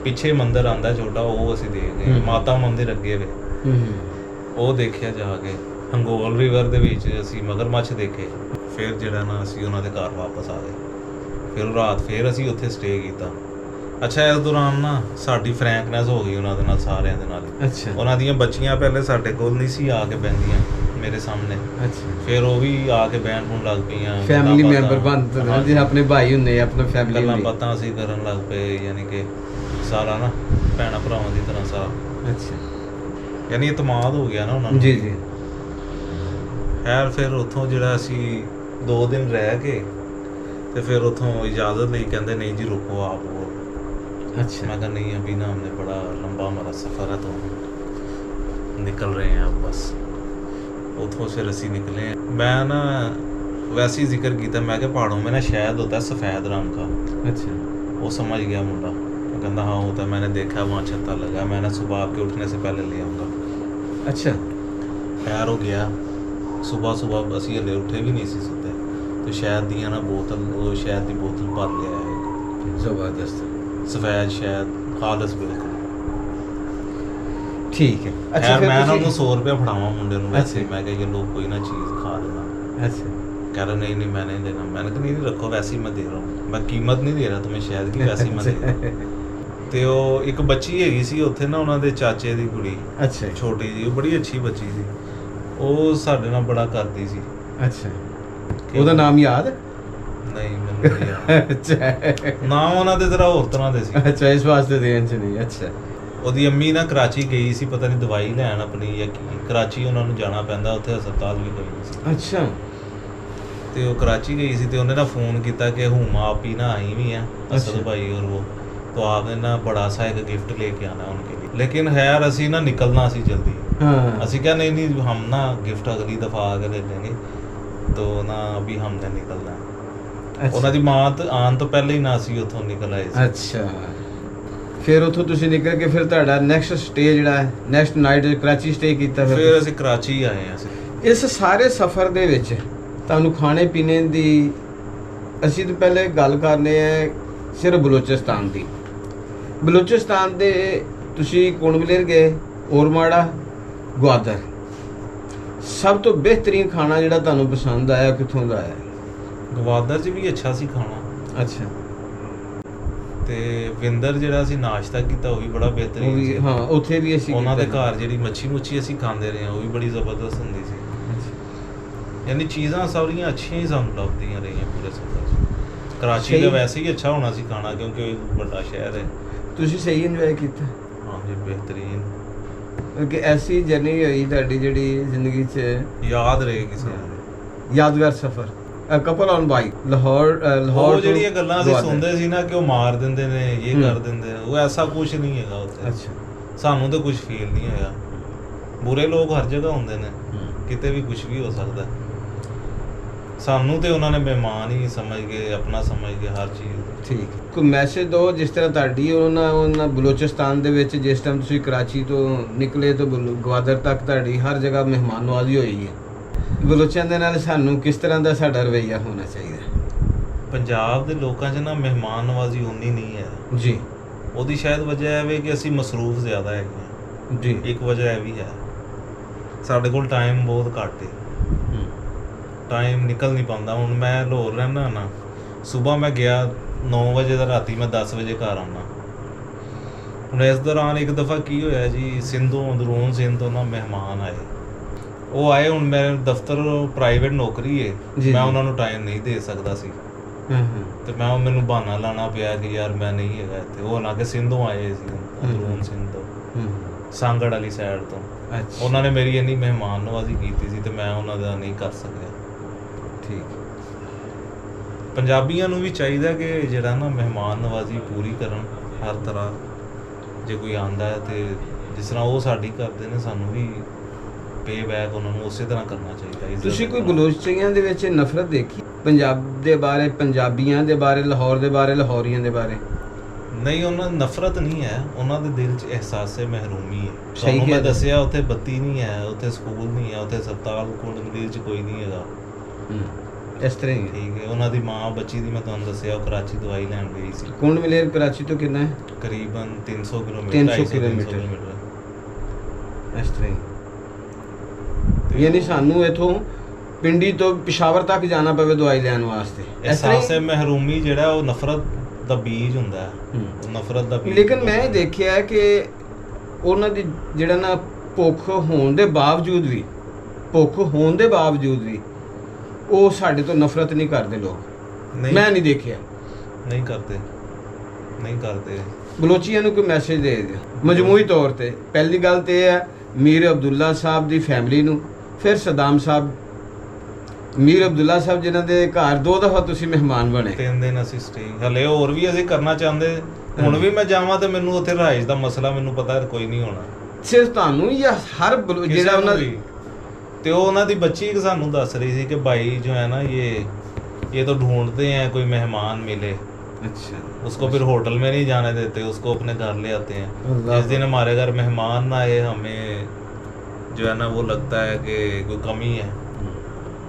ਪਿੱਛੇ ਮੰਦਿਰ ਆਂਦਾ ਛੋਟਾ, ਉਹ ਅਸੀਂ ਦੇਖ ਗਏ। ਮਾਤਾ ਮੰਦਿਰ ਅੱਗੇ ਵੇ, ਉਹ ਦੇਖਿਆ ਜਾ ਕੇ। ਹੰਗੋਲ ਰਿਵਰ ਦੇ ਵਿੱਚ ਅਸੀਂ ਮਗਰਮੱਛ ਦੇਖੇ। ਫਿਰ ਜਿਹੜਾ ਨਾ ਅਸੀਂ ਉਹਨਾਂ ਦੇ ਘਰ ਵਾਪਸ ਆ ਗਏ। ਫਿਰ ਰਾਤ ਫੇਰ ਅਸੀਂ ਉੱਥੇ ਸਟੇ ਕੀਤਾ। ਅੱਛਾ, ਇਸ ਦੌਰਾਨ ਨਾ ਸਾਡੀ ਫਰੈਂਕਨੈਸ ਹੋ ਗਈ ਉਹਨਾਂ ਦੇ ਨਾਲ, ਸਾਰਿਆਂ ਦੇ ਨਾਲ। ਅੱਛਾ ਉਹਨਾਂ ਦੀਆਂ ਬੱਚੀਆਂ ਪਹਿਲੇ ਸਾਡੇ ਕੋਲ ਨਹੀਂ ਸੀ ਆ ਕੇ ਬਹਿੰਦੀਆਂ ਮੇਰੇ ਸਾਹਮਣੇ। ਅੱਛਾ ਫਿਰ ਉਹ ਵੀ ਆ ਕੇ ਬਹਿਣ ਬੁਣ ਲੱਗ ਪਈਆਂ। ਫੈਮਿਲੀ ਗੱਲਾਂ ਮੈਂਬਰ ਬਾਤਾਂ, ਬਣਦੇ ਜਿਹੇ ਆਪਣੇ ਭਾਈ ਹੁੰਦੇ ਆ, ਆਪਣਾ ਫੈਮਿਲੀ ਗੱਲਾਂ ਬਾਤਾਂ ਅਸੀਂ ਕਰਨ ਲੱਗ ਪਏ, ਯਾਨੀ ਕਿ ਸਾਰਾ ਨਾ ਭੈਣਾਂ ਭਰਾਵਾਂ ਦੀ ਤਰ੍ਹਾਂ ਸਾਰਾ, ਅੱਛਾ ਯਾਨੀ ਇਤਮਾਦ ਹੋ ਗਿਆ ਨਾ ਉਹਨਾਂ ਨੂੰ। ਜੀ ਜੀ ਖੈਰ ਫਿਰ ਉੱਥੋਂ ਜਿਹੜਾ ਅਸੀਂ 2 ਦਿਨ ਰਹਿ ਕੇ ਤੇ ਫਿਰ ਉੱਥੋਂ ਇਜਾਜ਼ਤ ਲਈ, ਕਹਿੰਦੇ ਨਹੀਂ ਜੀ ਰੁਕੋ ਆਪ। अच्छा मैं कहा नहीं, अभी ना हमने बड़ा लंबा हमारा सफ़र है, तो निकल रहे हैं अब बस। उतों फिर असी निकले। मैं ना वैसे ही जिक्र किया, मैं कि पहाड़ों में ना शहद होता है सफ़ेद रंग का। अच्छा वो समझ गया मुंडा, वो कहता हाँ होता है, मैंने देखा वहाँ छत्ता लगा, मैंने सुबह आपके उठने से पहले ले आऊँगा। अच्छा खैर हो गया। सुबह असी हले उठे भी नहीं सी सुते, तो शहद दी ना बोतल, वो शहद की बोतल भर ले आए। जबरदस्त, सफेद शहद खालस बिल्कुल। ठीक है। अच्छा यार फिर मैं ना तुसी- ਉਹਨੂੰ 100 ਰੁਪਏ ਫੜਾਵਾਂ ਮੁੰਡੇ ਨੂੰ ਵੈਸੇ। अच्छा। ਮੈਂ ਕਿਹਾ ਇਹ ਲੋਕ ਕੋਈ ਨਾ ਚੀਜ਼ ਖਾ ਲੈਣਾ। अच्छा कह रहा नहीं मैं नहीं देना। मैंने कहा नहीं रखो, वैसे ही मैं दे रहा हूँ, मैं कीमत नहीं दे रहा तुम्हें शहद की, वैसे ही मैं दे रहा हूँ। ਤੇ ਉਹ ਇੱਕ ਬੱਚੀ ਹੈਗੀ ਸੀ ਉੱਥੇ ਨਾ, ਉਹਨਾਂ ਦੇ ਚਾਚੇ ਦੀ ਕੁੜੀ, अच्छा ਛੋਟੀ ਜੀ, ਉਹ ਬੜੀ ਅੱਛੀ ਬੱਚੀ ਸੀ। ਉਹ ਸਾਡੇ ਨਾਲ ਬੜਾ ਕਰਦੀ ਸੀ। अच्छा ਉਹਦਾ ਨਾਮ ਯਾਦ ਹੈ? ਨਹੀਂ ਮੈਨੂੰ ਨਹੀਂ ਯਾਦ। ਅੱਛਾ ਨਾ ਉਹਨਾਂ ਦੇ ਜ਼ਰਾ ਹੋਰ ਤਰ੍ਹਾਂ ਦੇ ਸੀ। ਅੱਛਾ ਇਸ ਵਾਸਤੇ ਦੇਣ ਚ ਨਹੀਂ। ਅੱਛਾ ਉਹਦੀ ਅੰਮੀ ਨਾ ਕਰਾਚੀ ਗਈ ਸੀ, ਪਤਾ ਨਹੀਂ ਦਵਾਈ ਲੈਣ ਆਪਣੀ ਜਾਂ ਕੀ। ਕਰਾਚੀ ਉਹਨਾਂ ਨੂੰ ਜਾਣਾ ਪੈਂਦਾ, ਉੱਥੇ ਹਸਪਤਾਲ ਵੀ ਕੋਈ ਨਹੀਂ ਸੀ। ਅੱਛਾ ਤੇ ਉਹ ਕਰਾਚੀ ਗਈ ਸੀ, ਤੇ ਉਹਨੇ ਨਾ ਫੋਨ ਕੀਤਾ ਕਿ हुमा आप ही ना आई हुई हैं असद अच्छा। भाई और वो, तो आपने ना बड़ा सा एक गिफ्ट लेके आना है उनके लिए। लेकिन खैर असी ना निकलना सी जल्दी। हाँ असी क्या नहीं हम ना गिफ्ट अगली दफ़ा आके ले लेंगे, तो ना अभी हमने निकलना है। ਉਹਨਾਂ ਦੀ ਮਾਂ ਆਉਣ ਤੋਂ ਪਹਿਲੇ ਹੀ ਨਾ ਅਸੀਂ ਉੱਥੋਂ ਨਿਕਲ ਆਏ ਸੀ। ਅੱਛਾ ਫਿਰ ਉੱਥੋਂ ਤੁਸੀਂ ਨਿਕਲ ਕੇ ਫਿਰ ਤੁਹਾਡਾ ਨੈਕਸਟ ਸਟੇ ਜਿਹੜਾ ਹੈ, ਨੈਕਸਟ ਨਾਈਟ ਕਰਾਚੀ ਸਟੇ ਕੀਤਾ। ਫਿਰ ਅਸੀਂ ਕਰਾਚੀ ਆਏ ਹਾਂ। ਅਸੀਂ ਇਸ ਸਾਰੇ ਸਫ਼ਰ ਦੇ ਵਿੱਚ ਤੁਹਾਨੂੰ ਖਾਣੇ ਪੀਣੇ ਦੀ, ਅਸੀਂ ਤਾਂ ਪਹਿਲੇ ਗੱਲ ਕਰਨੇ ਆ ਸਿਰਫ ਬਲੋਚਿਸਤਾਨ ਦੀ। ਬਲੋਚਿਸਤਾਨ ਦੇ ਤੁਸੀਂ ਕੁੰਡਮਲੇਰ ਗਏ, ਔਰਮਾੜਾ, ਗਵਾਦਰ, ਸਭ ਤੋਂ ਬਿਹਤਰੀਨ ਖਾਣਾ ਜਿਹੜਾ ਤੁਹਾਨੂੰ ਪਸੰਦ ਆਇਆ ਕਿੱਥੋਂ ਦਾ ਆਇਆ? ਗਵਾਦਰ 'ਚ ਵੀ ਅੱਛਾ ਸੀ ਖਾਣਾ। ਅੱਛਾ ਤੇ ਵਿੰਦਰ ਜਿਹੜਾ ਅਸੀਂ ਨਾਸ਼ਤਾ ਕੀਤਾ ਉਹ ਵੀ ਬੜਾ ਉਹ ਬਿਹਤਰੀਨ ਵੀ ਸੀ। ਹਾਂ ਉੱਥੇ ਵੀ ਅਸੀਂ ਉਹਨਾਂ ਦੇ ਕੀਤਾ। ਘਰ ਜਿਹੜੀ ਮੱਛੀ ਅਸੀਂ ਖਾਂਦੇ ਰਹੇ ਹਾਂ, ਉਹ ਵੀ ਬੜੀ ਜ਼ਬਰਦਸਤ ਹੁੰਦੀ ਸੀ। ਅੱਛਾ। ਯਾਨੀ ਚੀਜ਼ਾਂ ਸਾਰੀਆਂ ਅੱਛੀਆਂ ਹੀ ਸਾਨੂੰ ਲੱਭਦੀਆਂ ਰਹੀਆਂ ਪੂਰੇ ਸਫ਼ਰ 'ਚ। ਕਰਾਚੀ ਦਾ ਸਹੀ। ਵੈਸੇ ਹੀ ਅੱਛਾ ਹੋਣਾ ਸੀ ਖਾਣਾ, ਕਿਉਂਕਿ ਉਹ ਵੱਡਾ ਸ਼ਹਿਰ ਹੈ। ਤੁਸੀਂ ਸਹੀ ਇੰਜੋਏ ਕੀਤਾ ਹਾਂ ਜੀ, ਬਿਹਤਰੀਨ। ਕਿਉਂਕਿ ਐਸੀ ਜਰਨੀ ਹੋਈ ਤੁਹਾਡੀ ਜਿਹੜੀ ਜ਼ਿੰਦਗੀ 'ਚ ਯਾਦ ਰਹੇ ਕਿਸੇ ਨੂੰ। ਯਾਦਗਾਰ ਸਫ਼ਰ। ਕਪਲ ਔਨ ਬਾਈਕ ਲਾਹੌਰ ਉਹ ਤੋਂ ਜਿਹੜੀਆਂ ਗੱਲਾਂ ਅਸੀਂ ਗਵਾਦਰ। ਸੁਣਦੇ ਸੀ ਨਾ ਕਿ ਉਹ ਮਾਰ ਦਿੰਦੇ ਨੇ, ਇਹ ਕਰ ਦਿੰਦੇ ਨੇ, ਉਹ ਐਸਾ ਕੁਝ ਨਹੀਂ ਹੈਗਾ ਉੱਥੇ। ਅੱਛਾ ਸਾਨੂੰ ਤਾਂ ਕੁਝ ਫੀਲ ਨਹੀਂ ਹੋਇਆ। ਬੁਰੇ ਲੋਕ ਹਰ ਜਗ੍ਹਾ ਹੁੰਦੇ ਨੇ, ਕਿਤੇ ਵੀ ਕੁਝ ਵੀ ਹੋ ਸਕਦਾ। ਸਾਨੂੰ ਤੇ ਉਹਨਾਂ ਨੇ ਮਹਿਮਾਨ ਹੀ ਸਮਝ ਕੇ, ਆਪਣਾ ਸਮਝ ਕੇ ਹਰ ਚੀਜ਼। ਠੀਕ। ਕੋਈ ਮੈਸੇਜ ਦਿਓ, ਜਿਸ ਤਰ੍ਹਾਂ ਤੁਹਾਡੀ ਉਹਨਾਂ ਬਲੋਚਿਸਤਾਨ ਦੇ ਵਿੱਚ ਜਿਸ ਟਾਈਮ ਤੁਸੀਂ ਕਰਾਚੀ ਤੋਂ ਨਿਕਲੇ ਤੋਂ ਗਵਾਦਰ ਤੱਕ ਤੁਹਾਡੀ ਹਰ ਜਗ੍ਹਾ ਮਹਿਮਾਨ ਨਵਾਜ਼ੀ ਹੋਈ ਹੈ। ਬਲੋਚਾਂ ਦੇ ਨਾਲ ਸਾਨੂੰ ਕਿਸ ਤਰ੍ਹਾਂ ਦਾ ਸਾਡਾ ਰਵੱਈਆ ਹੋਣਾ ਚਾਹੀਦਾ? ਪੰਜਾਬ ਦੇ ਲੋਕਾਂ 'ਚ ਨਾ ਮਹਿਮਾਨ ਨਵਾਜ਼ੀ ਉਨੀ ਨਹੀਂ ਹੈ ਜੀ। ਉਹਦੀ ਸ਼ਾਇਦ ਵਜ੍ਹਾ ਇਹ ਵੇ ਕਿ ਅਸੀਂ ਮਸਰੂਫ ਜ਼ਿਆਦਾ ਹੈਗੇ ਹਾਂ। ਜੀ ਇੱਕ ਵਜ੍ਹਾ ਇਹ ਵੀ ਹੈ, ਸਾਡੇ ਕੋਲ ਟਾਈਮ ਬਹੁਤ ਘੱਟ ਹੈ। ਟਾਈਮ ਨਿਕਲ ਨਹੀਂ ਪਾਉਂਦਾ। ਹੁਣ ਮੈਂ ਲਾਹੌਰ ਰਹਿੰਦਾ ਨਾ, ਸਵੇਰ ਮੈਂ ਗਿਆ 9 ਵਜੇ ਦਾ, ਰਾਤੀ ਮੈਂ 10 ਵਜੇ ਘਰ ਆਉਣਾ। ਹੁਣ ਇਸ ਦੌਰਾਨ ਇੱਕ ਦਫਾ ਕੀ ਹੋਇਆ ਜੀ, ਸਿੰਧੋਂ ਅੰਦਰੂਨ ਸਿੰਧ ਤੋਂ ਨਾ ਮਹਿਮਾਨ ਆਏ। ਉਹ ਆਏ, ਹੁਣ ਮੇਰੇ ਦਫ਼ਤਰ ਪ੍ਰਾਈਵੇਟ ਨੌਕਰੀ ਹੈ, ਜੀ, ਮੈਂ ਜੀ। ਉਹਨਾਂ ਨੂੰ ਟਾਈਮ ਨਹੀਂ ਦੇ ਸਕਦਾ ਸੀ। ਹਾਂ ਤੇ ਮੈਨੂੰ ਬਹਾਨਾ ਲਾਣਾ ਪਿਆ ਕਿ ਯਾਰ ਮੈਂ ਨਹੀਂ ਹੈਗਾ ਇੱਥੇ। ਉਹ ਨਾ ਕਿ ਸਿੰਧੋਂ ਆਏ ਸੀ, ਅੰਦਰੂਨ ਸਿੰਧ ਤੋਂ, ਹਾਂ ਸਾਂਗੜ ਵਾਲੀ ਸਾਈਡ ਤੋਂ। ਅੱਛਾ ਉਹਨਾਂ ਨੇ ਮੇਰੀ ਇੰਨੀ ਮਹਿਮਾਨ ਨਵਾਜ਼ੀ ਕੀਤੀ ਸੀ ਤੇ ਮੈਂ ਉਹਨਾਂ ਦਾ ਨਹੀਂ ਕਰ ਸਕਿਆ। ਠੀਕ। ਪੰਜਾਬੀਆਂ ਨੂੰ ਵੀ ਚਾਹੀਦਾ ਕਿ ਜਿਹੜਾ ਨਾ ਮਹਿਮਾਨ ਨਵਾਜ਼ੀ ਪੂਰੀ ਕਰਨ ਹਰ ਤਰ੍ਹਾਂ। ਜੇ ਕੋਈ ਆਂਦਾ ਹੈ ਤੇ ਜਿਸ ਤਰ੍ਹਾਂ ਉਹ ਸਾਡੀ ਕਰਦੇ ਨੇ, ਸਾਨੂੰ ਵੀ ਪੇ ਬੈਕ ਉਹਨਾਂ ਨੂੰ ਉਸੇ ਤਰ੍ਹਾਂ ਕਰਨਾ ਚਾਹੀਦਾ। ਇੱਜ਼ਤ ਤੁਸੀਂ ਕੋਈ ਕਰਨਾ। ਬਲੋਚੀਆਂ ਦੇ ਵਿੱਚ ਨਫ਼ਰਤ ਦੇਖੀ? ਪੰਜਾਬ ਦੇ ਬਾਰੇ, ਪੰਜਾਬੀਆਂ ਦੇ ਬਾਰੇ, ਲਾਹੌਰ ਦੇ ਬਾਰੇ, ਲਾਹੌਰੀਆਂ ਦੇ ਬਾਰੇ? ਨਹੀਂ, ਉਹਨਾਂ ਦੀ ਨਫ਼ਰਤ ਨਹੀਂ ਹੈ, ਉਹਨਾਂ ਦੇ ਦਿਲ 'ਚ ਅਹਿਸਾਸ ਮਹਿਰੂਮੀ ਹੈ। ਸਹੀ ਤੁਹਾਨੂੰ ਮੈਂ ਕਿਹਾ। ਦੱਸਿਆ ਉੱਥੇ ਬੱਤੀ ਨਹੀਂ ਹੈ, ਉੱਥੇ ਸਕੂਲ ਨਹੀਂ ਹੈ, ਉੱਥੇ ਹਸਪਤਾਲ ਕੁੰਡ ਮਲੀਰ 'ਚ ਕੋਈ ਨਹੀਂ ਹੈਗਾ। ਇਸ ਤਰ੍ਹਾਂ ਹੀ ਹੈ। ਠੀਕ ਹੈ। ਉਹਨਾਂ ਦੀ ਮਾਂ ਬੱਚੀ ਦੀ ਮੈਂ ਤੁਹਾਨੂੰ ਦੱਸਿਆ, ਉਹ ਕਰਾਚੀ ਦਵਾਈ ਲੈਣ ਗਈ ਸੀ। ਕੁੰਡ ਮਲੇਰ ਕਰਾਚੀ ਤੋਂ ਕਿੰਨਾ ਹੈ? ਕਰੀਬਨ 300 ਕਿਲੋਮੀਟਰ, 300 250 ਕਿਲੋਮੀਟਰ। ਕਿਲੋਮੀਟਰ। ਇਸ ਤਰ੍ਹਾਂ ਹੀ। ਯਾਨੀ ਸਾਨੂੰ ਇਥੋਂ ਪਿੰਡੀ ਤੋਂ ਪਿਸ਼ਾਵਰ ਤੱਕ ਜਾਣਾ ਪਵੇ ਦਵਾਈ ਲੈਣ ਵਾਸਤੇ। ਇਸ ਤਰ੍ਹਾਂ ਅਹਿਸਾਸ ਮਹਿਰੂਮੀ ਜਿਹੜਾ ਉਹ ਨਫ਼ਰਤ ਦਾ ਬੀਜ ਹੁੰਦਾ ਹੈ। ਉਹ ਨਫ਼ਰਤ ਦਾ ਬੀਜ। ਲੇਕਿਨ ਮੈਂ ਇਹ ਦੇਖਿਆ ਹੈ ਕਿ ਉਹਨਾਂ ਦੀ ਜਿਹੜਾ ਨਾ ਭੁੱਖ ਹੋਣ ਦੇ ਬਾਵਜੂਦ ਵੀ, ਉਹ ਸਾਡੇ ਤੋਂ ਨਫ਼ਰਤ ਨਹੀਂ ਕਰਦੇ ਲੋਕ। ਮੈਂ ਨਹੀਂ ਦੇਖਿਆ। ਨਹੀਂ ਕਰਦੇ। ਬਲੋਚੀਆਂ ਨੂੰ ਕੋਈ ਮੈਸੇਜ ਦੇ ਦਿਓ ਮਜਮੂਈ ਤੌਰ ਤੇ। ਪਹਿਲੀ ਗੱਲ ਤੇ ਇਹ ਹੈ ਮੀਰ ਅਬਦੁੱਲਾ ਸਾਹਿਬ ਦੀ ਫੈਮਿਲੀ ਨੂੰ, ਫਿਰ ਸਦਾਮ ਸਾਹਿਬ। ਮੀਰ ਅਬਦੁੱਲਾ ਸਾਹਿਬ ਜਿਨ੍ਹਾਂ ਦੇ ਘਰ 2 ਦਫਾ ਤੁਸੀਂ ਮਹਿਮਾਨ ਬਣੇ। 3 ਦਿਨ ਅਸੀਂ ਸਟੇ, ਹਲੇ ਹੋਰ ਵੀ ਅਸੀਂ ਕਰਨਾ ਚਾਹੁੰਦੇ। ਹੁਣ ਵੀ ਮੈਂ ਜਾਵਾਂ ਤੇ ਮੈਨੂੰ ਉੱਥੇ ਰਹਾਇਸ਼ ਦਾ ਮਸਲਾ ਮੈਨੂੰ ਪਤਾ ਕੋਈ ਨਹੀਂ ਹੋਣਾ। ਸਿਰਫ ਤੁਹਾਨੂੰ ਜਾਂ ਹਰ ਜਿਹੜਾ ਉਹਨਾਂ ਦੀ ਤੇ ਉਹ ਉਹਨਾਂ ਦੀ ਬੱਚੀ ਸਾਨੂੰ ਦੱਸ ਰਹੀ ਸੀ ਕਿ भाई जो है ना ये तो ढूंढते हैं कोई मेहमान मिले। अच्छा। उसको फिर होटल में नहीं जाने देते, उसको अपने घर ले आते हैं। जिस दिन हमारे घर मेहमान ना आए हमें जो है ना वो लगता है कि कोई कमी है।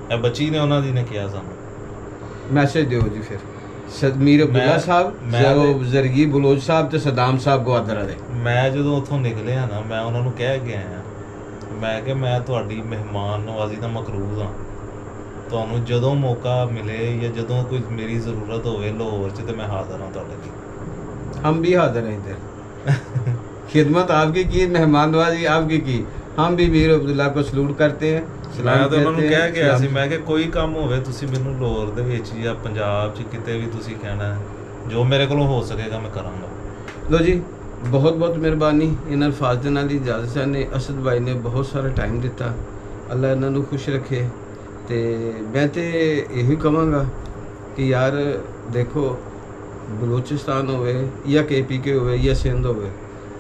ਇਹ ਬੱਚੀ ਨੇ ਉਹਨਾਂ ਦੀ ਨੇ ਕਿਹਾ ਸਾਨੂੰ। ਮੈਸੇਜ ਦਿਓ ਜੀ ਫਿਰ ਮੀਰ ਅਬਦੁੱਲਾ ਸਾਹਿਬ, ਜ਼ਰਗੀ ਬਲੋਚ ਸਾਹਿਬ ਤੇ ਸਦਾਮ ਸਾਹਿਬ ਗਵਾਦਰਾ ਦੇ। ਮੈਂ ਜਦੋਂ ਉੱਥੋਂ ਨਿਕਲਿਆ ਨਾ, ਮੈਂ ਉਹਨਾਂ ਨੂੰ ਕਹਿ ਕੇ ਆਇਆ, ਮੈਂ ਕਿ ਮੈਂ ਤੁਹਾਡੀ ਮਹਿਮਾਨ ਨਵਾਜ਼ੀ ਦਾ ਮਕਰੂਜ਼ ਹਾਂ। ਤੁਹਾਨੂੰ ਜਦੋਂ ਮੌਕਾ ਮਿਲੇ ਜਾਂ ਜਦੋਂ ਕੋਈ ਮੇਰੀ ਜ਼ਰੂਰਤ ਹੋਵੇ ਲਾਹੌਰ 'ਚ, ਤੇ ਮੈਂ ਹਾਜ਼ਰ ਹਾਂ ਤੁਹਾਡੇ ਲਈ। हम भी हाजिर हैं इधर। खिदमत आपकी की, मेहमान नवाजी आपकी की। हम भी मीर अब्दुल्ला को सलूट करते हैं। ਮੈਂ ਤਾਂ ਉਹਨਾਂ ਨੂੰ ਕਹਿ ਕੇ ਆਇਆ ਸੀ, ਮੈਂ ਕਿ ਕੋਈ ਕੰਮ ਹੋਵੇ ਤੁਸੀਂ ਮੈਨੂੰ ਲਾਹੌਰ ਦੇ ਵਿੱਚ ਜਾਂ ਪੰਜਾਬ 'ਚ ਕਿਤੇ ਵੀ ਤੁਸੀਂ ਕਹਿਣਾ, ਜੋ ਮੇਰੇ ਕੋਲੋਂ ਹੋ ਸਕੇਗਾ ਮੈਂ ਕਰਾਂਗਾ। ਲੋ ਜੀ, ਬਹੁਤ ਬਹੁਤ ਮਿਹਰਬਾਨੀ। ਇਹਨਾਂ ਅਲਫਾਜ਼ ਦੇ ਨਾਲ ਇਜਾਜ਼ਤ ਚਾਹੁੰਦੇ। ਅਸਦ ਭਾਈ ਨੇ ਬਹੁਤ ਸਾਰਾ ਟਾਈਮ ਦਿੱਤਾ, ਅੱਲਾ ਇਹਨਾਂ ਨੂੰ ਖੁਸ਼ ਰੱਖੇ। ਤੇ ਮੈਂ ਤੇ ਇਹੀ ਕਹਾਂਗਾ ਕਿ ਯਾਰ ਦੇਖੋ, ਬਲੋਚਿਸਤਾਨ ਹੋਵੇ ਜਾਂ KPK ਹੋਵੇ ਜਾਂ ਸਿੰਧ ਹੋਵੇ,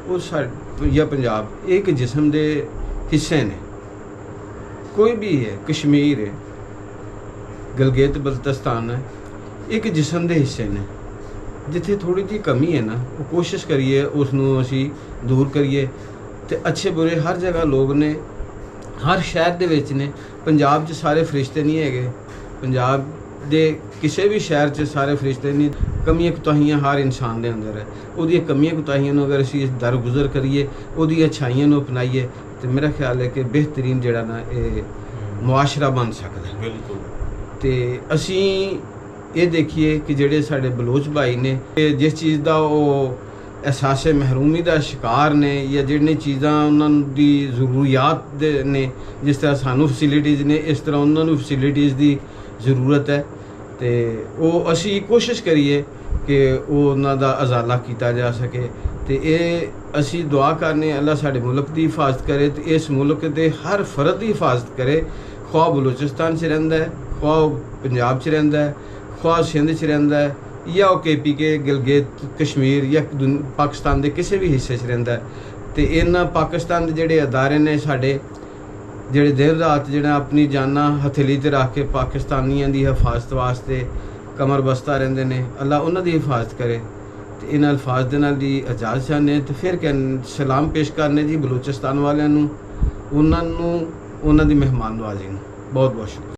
ਉਹ ਜਾਂ ਪੰਜਾਬ, ਇਹ ਇੱਕ ਜਿਸਮ ਦੇ ਹਿੱਸੇ ਨੇ। ਕੋਈ ਵੀ ਹੈ, ਕਸ਼ਮੀਰ ਹੈ, ਗਲਗਿਤ ਬਲਤਿਸਤਾਨ ਹੈ, ਇੱਕ ਜਿਸਮ ਦੇ ਹਿੱਸੇ ਨੇ। ਜਿੱਥੇ ਥੋੜੀ ਜਿਹੀ ਕਮੀ ਹੈ ਨਾ, ਉਹ ਕੋਸ਼ਿਸ਼ ਕਰੀਏ ਉਸ ਨੂੰ ਅਸੀਂ ਦੂਰ ਕਰੀਏ। ਤੇ ਅੱਛੇ ਬੁਰੇ ਹਰ ਜਗ੍ਹਾ ਲੋਕ ਨੇ, ਹਰ ਸ਼ਹਿਰ ਦੇ ਵਿੱਚ ਨੇ। ਪੰਜਾਬ 'ਚ ਸਾਰੇ ਫਰਿਸ਼ਤੇ ਨਹੀਂ ਹੈਗੇ, ਪੰਜਾਬ ਦੇ ਕਿਸੇ ਵੀ ਸ਼ਹਿਰ 'ਚ ਸਾਰੇ ਫਰਿਸ਼ਤੇ ਨਹੀਂ। ਕਮੀਆਂ ਕੁਤਾਹੀਆਂ ਹਰ ਇਨਸਾਨ ਦੇ ਅੰਦਰ ਹੈ। ਉਹਦੀਆਂ ਕਮੀਆਂ ਕੁਤਾਹੀਆਂ ਨੂੰ ਅਗਰ ਅਸੀਂ ਦਰਗੁਜ਼ਰ ਕਰੀਏ, ਉਹਦੀ ਅੱਛਾਈਆਂ ਨੂੰ ਅਪਣਾਈਏ, ਤੇ ਮੇਰਾ ਖਿਆਲ ਹੈ ਕਿ ਬਿਹਤਰੀਨ ਜਿਹੜਾ ਨਾ ਇਹ ਮੁਆਸ਼ਰਾ ਬਣ ਸਕਦਾ। ਬਿਲਕੁਲ। ਤੇ ਅਸੀਂ ਇਹ ਦੇਖੀਏ ਕਿ ਜਿਹੜੇ ਸਾਡੇ ਬਲੋਚ ਭਾਈ ਨੇ, ਜਿਸ ਚੀਜ਼ ਦਾ ਉਹ ਅਹਿਸਾਸ ਮਹਿਰੂਮੀ ਦਾ ਸ਼ਿਕਾਰ ਨੇ, ਜਾਂ ਜਿਹੜੀਆਂ ਚੀਜ਼ਾਂ ਉਹਨਾਂ ਦੀ ਜ਼ਰੂਰੀਆਤ ਦੇ ਨੇ, ਜਿਸ ਤਰ੍ਹਾਂ ਸਾਨੂੰ ਫੈਸਿਲਿਟੀਜ਼ ਨੇ, ਇਸ ਤਰ੍ਹਾਂ ਉਹਨਾਂ ਨੂੰ ਫੈਸਿਲਿਟੀਜ਼ ਦੀ ਜ਼ਰੂਰਤ ਹੈ। ਤੇ ਉਹ ਅਸੀਂ ਕੋਸ਼ਿਸ਼ ਕਰੀਏ ਕਿ ਉਹ ਉਹਨਾਂ ਦਾ ਅਜ਼ਾਲਾ ਕੀਤਾ ਜਾ ਸਕੇ। ਤੇ ਇਹ ਅਸੀਂ ਦੁਆ ਕਰਨੇ, ਅੱਲਾ ਸਾਡੇ ਮੁਲਕ ਦੀ ਹਿਫਾਜ਼ਤ ਕਰੇ ਤੇ ਇਸ ਮੁਲਕ ਦੇ ਹਰ ਫਰਦ ਦੀ ਹਿਫਾਜ਼ਤ ਕਰੇ। ਖੁਆ ਬਲੋਚਿਸਤਾਨ 'ਚ ਰਹਿੰਦਾ ਹੈ, ਖੁਆ ਪੰਜਾਬ 'ਚ ਰਹਿੰਦਾ ਹੈ, ਖੁਆ ਸਿੰਧ 'ਚ ਰਹਿੰਦਾ ਹੈ, ਜਾਂ ਉਹ KPK ਗਿਲਗਿਤ ਕਸ਼ਮੀਰ ਜਾਂ ਪਾਕਿਸਤਾਨ ਦੇ ਕਿਸੇ ਵੀ ਹਿੱਸੇ 'ਚ ਰਹਿੰਦਾ ਹੈ। ਤੇ ਇਹਨਾਂ ਪਾਕਿਸਤਾਨ ਦੇ ਜਿਹੜੇ ਅਦਾਰੇ ਨੇ ਸਾਡੇ, ਜਿਹੜੇ ਦਿਨ ਰਾਤ ਜਿਹੜਾ ਆਪਣੀ ਜਾਨਾਂ ਹਥੇਲੀ 'ਤੇ ਰੱਖ ਕੇ ਪਾਕਿਸਤਾਨੀਆਂ ਦੀ ਹਿਫਾਜ਼ਤ ਵਾਸਤੇ ਕਮਰ ਬਸਤਾ ਰਹਿੰਦੇ ਨੇ, ਅੱਲਾ ਉਹਨਾਂ ਦੀ ਹਿਫਾਜ਼ਤ ਕਰੇ। ਤੇ ਇਹਨਾਂ ਅਲਫਾਜ਼ ਦੇ ਨਾਲ ਦੀ ਇਜਾਜ਼ਤ ਚਾਹੁੰਦੇ ਤੇ ਫਿਰ ਸਲਾਮ ਪੇਸ਼ ਕਰਨੇ ਜੀ ਬਲੋਚਿਸਤਾਨ ਵਾਲਿਆਂ ਨੂੰ, ਉਹਨਾਂ ਦੀ ਮਹਿਮਾਨ ਨਵਾਜ਼ੀ ਨੂੰ। ਬਹੁਤ ਬਹੁਤ ਸ਼ੁਕਰੀਆ।